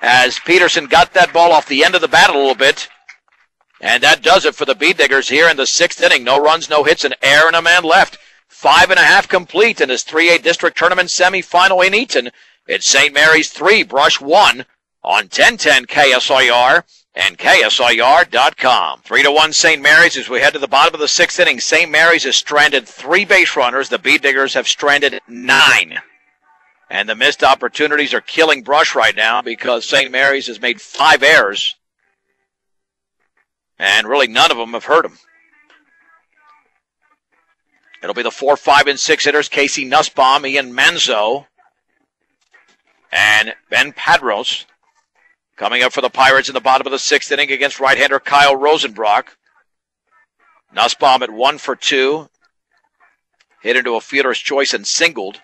As Peterson got that ball off the end of the bat a little bit. And that does it for the Bee Diggers here in the 6th inning. No runs, no hits, an error, and a man left. 5.5 complete in this 3A District Tournament semifinal in Eaton. It's St. Mary's 3, Brush 1 on 1010 KSIR and KSIR.com. 3-1 St. Mary's as we head to the bottom of the 6th inning. St. Mary's has stranded 3 base runners. The Bee Diggers have stranded 9. And the missed opportunities are killing Brush right now because St. Mary's has made 5 errors. and really none of them have hurt him. It'll be the 4, 5, and 6 hitters, Casey Nussbaum, Ian Manzo, and Ben Padros. Coming up for the Pirates in the bottom of the 6th inning against right-hander Kyle Rosenbrock. Nussbaum at 1 for 2. Hit into a fielder's choice and singled.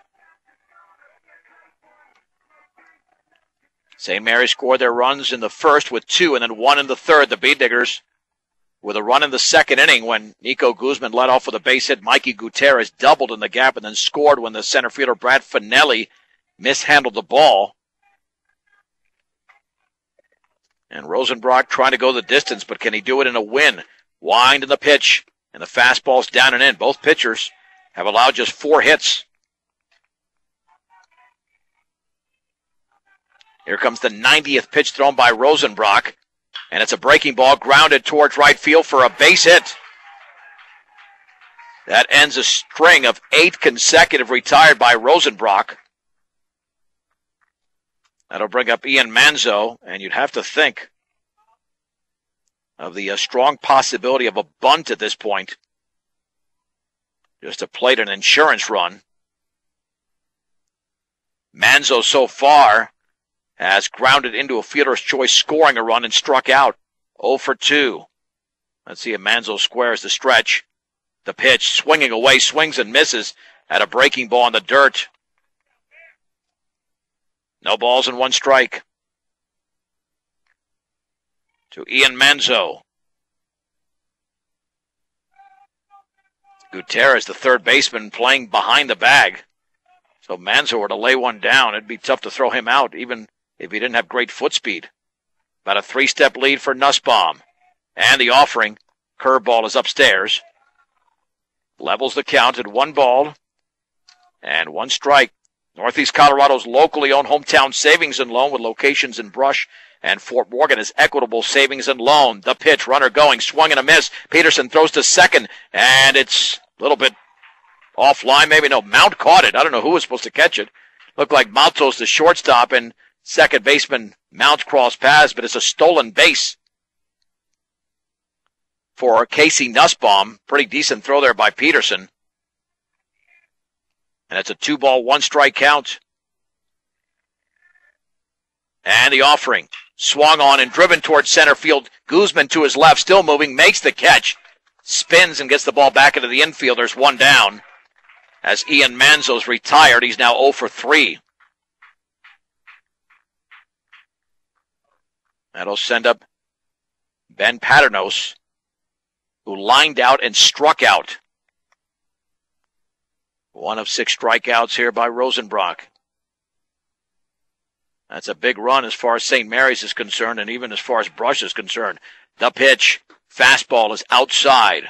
St. Mary scored their runs in the first with 2 and then 1 in the third. The Bead Diggers with a run in the second inning when Nico Guzman led off with a base hit. Mikey Gutierrez doubled in the gap and then scored when the center fielder Brad Finelli mishandled the ball. And Rosenbrock trying to go the distance, but can he do it in a win? Wind in the pitch, and the fastball's down and in. Both pitchers have allowed just 4 hits. Here comes the 90th pitch thrown by Rosenbrock, and it's a breaking ball grounded towards right field for a base hit. That ends a string of 8 consecutive retired by Rosenbrock. That'll bring up Ian Manzo, and you'd have to think of the strong possibility of a bunt at this point. Just to plate an insurance run. Manzo so far has grounded into a fielder's choice, scoring a run and struck out. 0 for 2. Let's see if Manzo squares the stretch. The pitch, swinging away, swings and misses at a breaking ball in the dirt. No balls and 1 strike. To Ian Manzo. Gutierrez, the third baseman, playing behind the bag. So Manzo were to lay one down, it'd be tough to throw him out, even if he didn't have great foot speed. About a 3-step lead for Nussbaum. And the offering, curveball is upstairs. Levels the count at 1 ball and 1 strike. Northeast Colorado's locally owned Hometown Savings and Loan with locations in Brush and Fort Morgan is Equitable Savings and Loan. The pitch, runner going, swung and a miss. Peterson throws to second, and it's a little bit offline, maybe. No, Mount caught it. I don't know who was supposed to catch it. Looked like Maltos, the shortstop, and second baseman Mount crossed paths, but it's a stolen base for Casey Nussbaum. Pretty decent throw there by Peterson. And it's a 2-ball, 1 strike count. And the offering. Swung on and driven towards center field. Guzman to his left, still moving, makes the catch. Spins and gets the ball back into the infield. There's 1 down. As Ian Manzo's retired, he's now 0 for 3. That'll send up Ben Paternos, who lined out and struck out. 1 of 6 strikeouts here by Rosenbrock. That's a big run as far as St. Mary's is concerned, and even as far as Brush is concerned. The pitch, fastball is outside.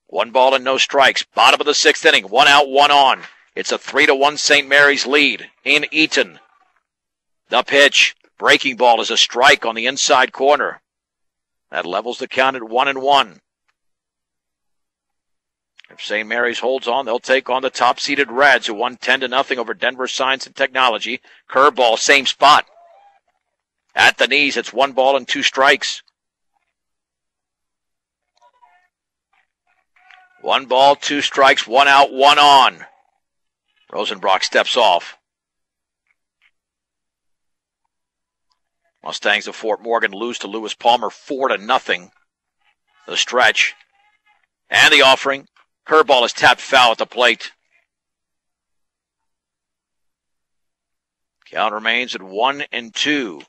1 ball and no strikes. Bottom of the 6th inning, 1 out, 1 on. It's a 3-1 St. Mary's lead in Eaton. The pitch, breaking ball is a strike on the inside corner. That levels the count at 1-1. If St. Mary's holds on, they'll take on the top-seeded Reds, who won 10-0 over Denver Science and Technology. Curveball, same spot. At the knees, it's 1 ball and 2 strikes. 1 ball, 2 strikes, 1 out, 1 on. Rosenbrock steps off. Mustangs of Fort Morgan lose to Lewis Palmer 4-0. The stretch. And the offering. Curveball is tapped foul at the plate. Count remains at 1-2.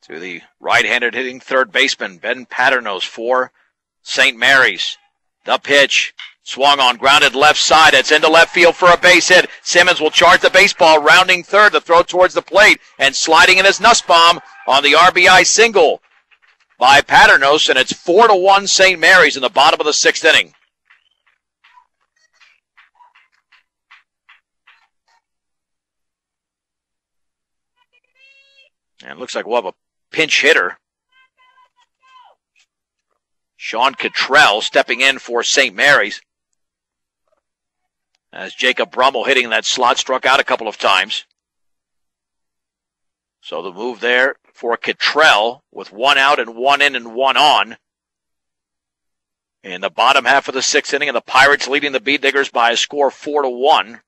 To the right-handed hitting third baseman, Ben Paternos for St. Mary's. The pitch. Swung on, grounded left side. It's into left field for a base hit. Simmons will charge the baseball, rounding third to throw towards the plate. And sliding in is Nussbaum on the RBI single by Paternos, and it's 4-1 St. Mary's in the bottom of the 6th inning. And it looks like we'll have a pinch hitter. Sean Cottrell stepping in for St. Mary's. As Jacob Brummel hitting that slot struck out a couple of times. So the move there for Cottrell with 1 out and 1 in and 1 on. In the bottom half of the 6th inning, and the Pirates leading the Bee Diggers by a score of 4-1.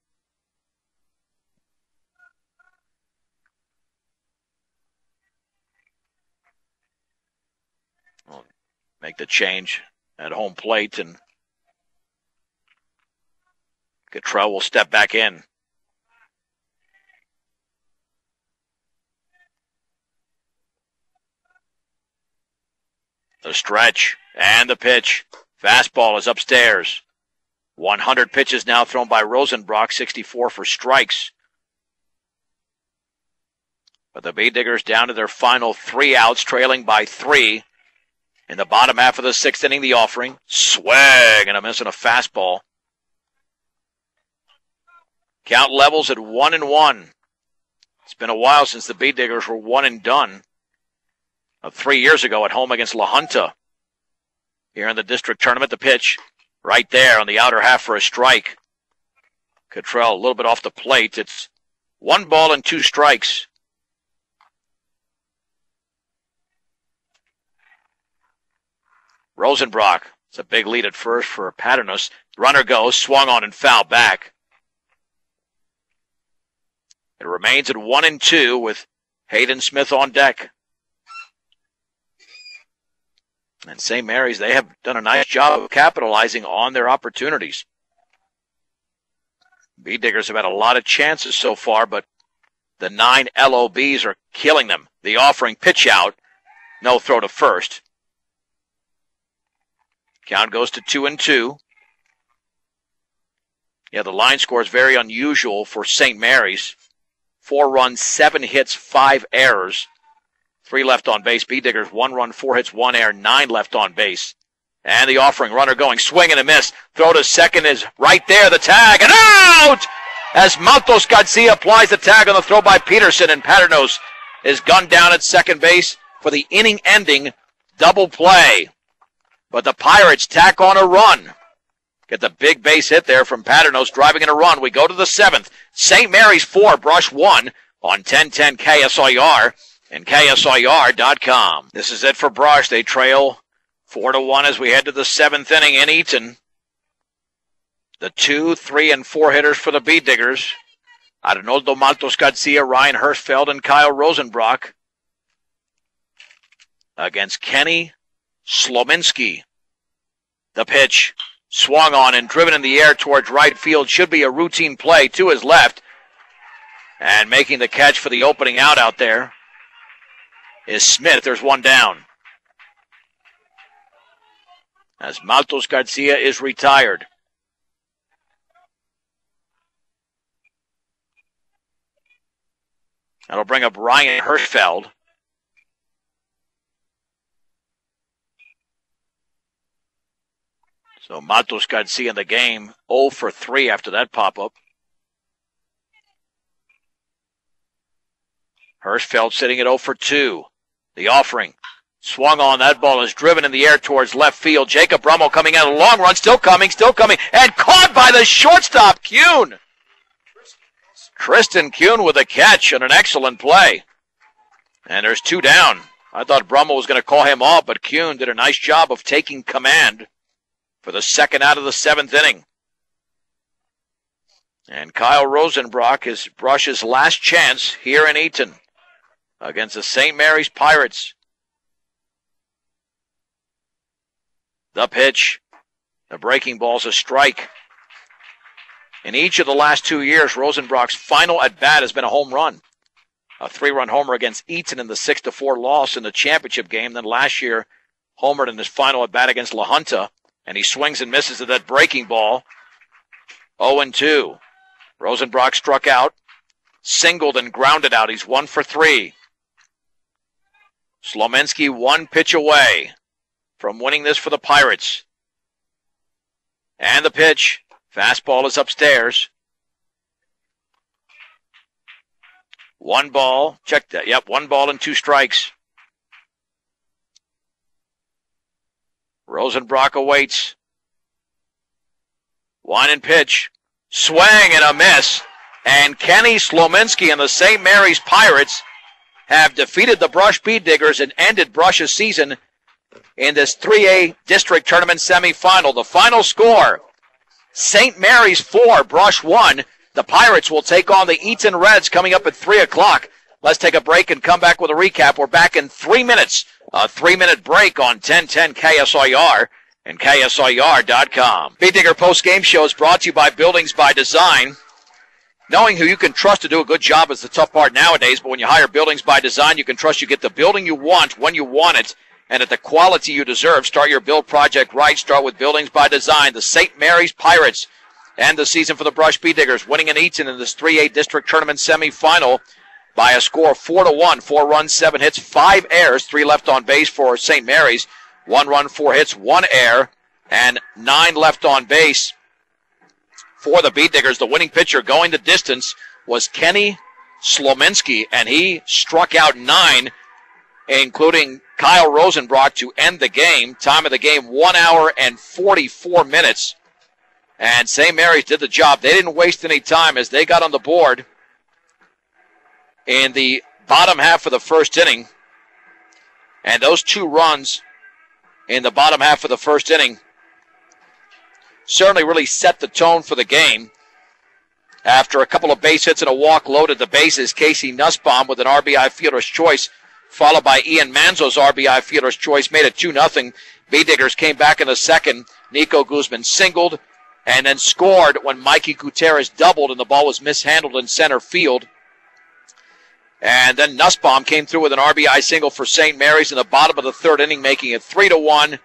We'll make the change at home plate, and Cottrell will step back in. The stretch and the pitch. Fastball is upstairs. 100 pitches now thrown by Rosenbrock, 64 for strikes. But the Bee Diggers down to their final 3 outs, trailing by 3. In the bottom half of the 6th inning, the offering. Swing and a miss and a fastball. Count levels at 1-1. It's been a while since the Bee Diggers were one and done. 3 years ago at home against La Junta. Here in the district tournament, the pitch right there on the outer half for a strike. Cottrell a little bit off the plate. It's 1 ball and 2 strikes. Rosenbrock. It's a big lead at first for Paternos. Runner goes, swung on and fouled back. It remains at 1-2 with Hayden Smith on deck. And St. Mary's, they have done a nice job of capitalizing on their opportunities. Bee Diggers have had a lot of chances so far, but the 9 LOBs are killing them. The offering pitch out, no throw to first. Count goes to 2-2. Yeah, the line score is very unusual for St. Mary's. 4 runs, 7 hits, 5 errors. 3 left on base. Bee Diggers, 1 run, 4 hits, 1 error, 9 left on base. And the offering runner going, swing and a miss. Throw to second is right there, the tag, and out! As Maltos Garcia applies the tag on the throw by Peterson, and Paternos is gunned down at second base for the inning-ending double play. But the Pirates tack on a run. Get the big base hit there from Paternos driving in a run. We go to the 7th. St. Mary's 4, Brush 1 on 1010 KSIR. And KSIR.com. This is it for Brush. They trail 4-1 as we head to the 7th inning in Eaton. The 2, 3, and 4 hitters for the Bee Diggers. Arnoldo Maltos Garcia, Ryan Hirschfeld, and Kyle Rosenbrock. Against Kenny Slominski. The pitch swung on and driven in the air towards right field. Should be a routine play to his left. And making the catch for the opening out there is Smith. There's 1 down. As Maltos Garcia is retired. That'll bring up Ryan Hirschfeld. So Maltos Garcia in the game, 0 for 3 after that pop-up. Hirschfeld sitting at 0 for 2. The offering. Swung on. That ball is driven in the air towards left field. Jacob Brummel coming out. A long run. Still coming. And caught by the shortstop, Kuhn. Tristan Kuhn with a catch and an excellent play. And there's 2 down. I thought Brummel was going to call him off, but Kuhn did a nice job of taking command for the 2nd out of the 7th inning. And Kyle Rosenbrock is Brush's last chance here in Eaton against the St. Mary's Pirates. The pitch. The breaking ball's a strike. In each of the last 2 years, Rosenbrock's final at-bat has been a home run. A 3-run homer against Eaton in the 6-4 loss in the championship game. Then last year, homered in his final at-bat against La Junta. And he swings and misses at that breaking ball. 0-2. Rosenbrock struck out, singled and grounded out. He's 1 for 3. Slominski 1 pitch away from winning this for the Pirates. And the pitch. Fastball is upstairs. 1 ball. Check that. Yep, 1 ball and 2 strikes. Rosenbrock awaits. 1 and pitch. Swing and a miss. And Kenny Slominski and the St. Mary's Pirates have defeated the Brush Bead Diggers and ended Brush's season in this 3A District Tournament semifinal. The final score, St. Mary's 4, Brush 1. The Pirates will take on the Eaton Reds coming up at 3 o'clock. Let's take a break and come back with a recap. We're back in 3 minutes. A 3-minute break on 1010 KSIR and KSIR.com. Bead Digger post-game show is brought to you by Buildings by Design. Knowing who you can trust to do a good job is the tough part nowadays, but when you hire Buildings by Design, you can trust you get the building you want when you want it and at the quality you deserve. Start your build project right. Start with Buildings by Design. The St. Mary's Pirates end the season for the Brush Bead Diggers, winning in Eaton in this 3A District Tournament semifinal by a score of 4-1. 4 runs, 7 hits, 5 errors, 3 left on base for St. Mary's. 1 run, 4 hits, 1 error, and 9 left on base for the Bead Diggers. The winning pitcher going the distance was Kenny Slominski, and he struck out 9, including Kyle Rosenbrock to end the game. Time of the game, 1 hour and 44 minutes. And St. Mary's did the job. They didn't waste any time as they got on the board in the bottom half of the first inning. And those 2 runs in the bottom half of the first inning certainly really set the tone for the game. After a couple of base hits and a walk loaded the bases, Casey Nussbaum with an RBI fielder's choice, followed by Ian Manzo's RBI fielder's choice, made it 2-0. Bead Diggers came back in the second. Nico Guzman singled and then scored when Mikey Gutierrez doubled and the ball was mishandled in center field. And then Nussbaum came through with an RBI single for St. Mary's in the bottom of the third inning, making it 3-1.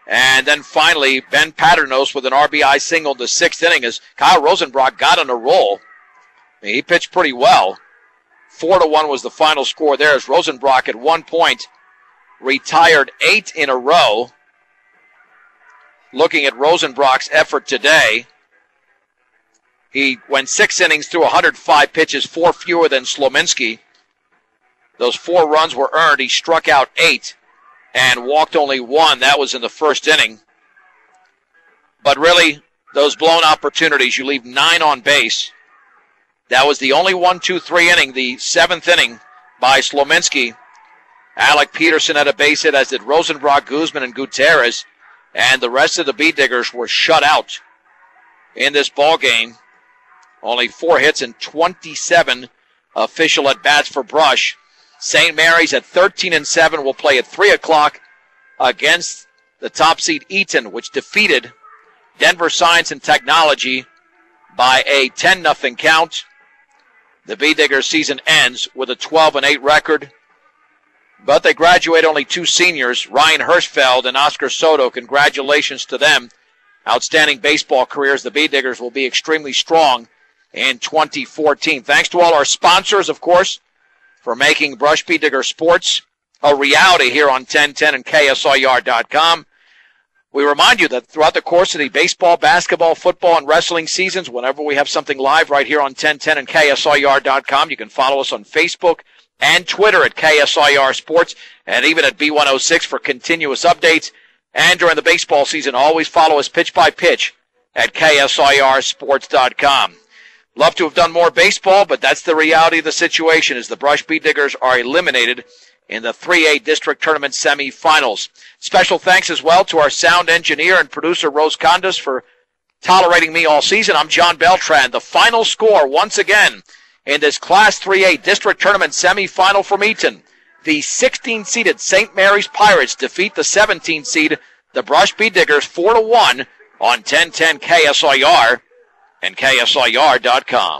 And then finally, Ben Paternos with an RBI single in the sixth inning as Kyle Rosenbrock got on a roll. He pitched pretty well. 4-1 was the final score there as Rosenbrock at one point retired 8 in a row. Looking at Rosenbrock's effort today, he went 6 innings through 105 pitches, 4 fewer than Slominski. Those 4 runs were earned. He struck out 8 and walked only 1. That was in the first inning. But really, those blown opportunities, you leave 9 on base. That was the only 1-2-3 inning, the 7th inning by Slominski. Alec Peterson had a base hit, as did Rosenbrock, Guzman, and Gutierrez. And the rest of the Bead Diggers were shut out in this ball game. Only 4 hits and 27 official at-bats for Brush. St. Mary's at 13-7 will play at 3 o'clock against the top seed Eaton, which defeated Denver Science and Technology by a 10-0 count. The Bead Diggers season ends with a 12-8 record, but they graduate only 2 seniors, Ryan Hirschfeld and Oscar Soto. Congratulations to them. Outstanding baseball careers. The Bead Diggers will be extremely strong in 2014. Thanks to all our sponsors, of course, for making Brush Bead Digger Sports a reality here on 1010 and KSIR.com. We remind you that throughout the course of the baseball, basketball, football, and wrestling seasons, whenever we have something live right here on 1010 and KSIR.com, you can follow us on Facebook and Twitter at KSIR Sports and even at B106 for continuous updates. And during the baseball season, always follow us pitch by pitch at KSIRSports.com. Love to have done more baseball, but that's the reality of the situation as the Brush Bead Diggers are eliminated in the 3A District Tournament semifinals. Special thanks as well to our sound engineer and producer, Rose Condas, for tolerating me all season. I'm John Beltran. The final score, once again, in this Class 3A District Tournament semifinal from Eaton. The 16-seeded St. Mary's Pirates defeat the 17-seed, the Brush Bead Diggers, 4-1 on 1010 KSIR and KSIR.com.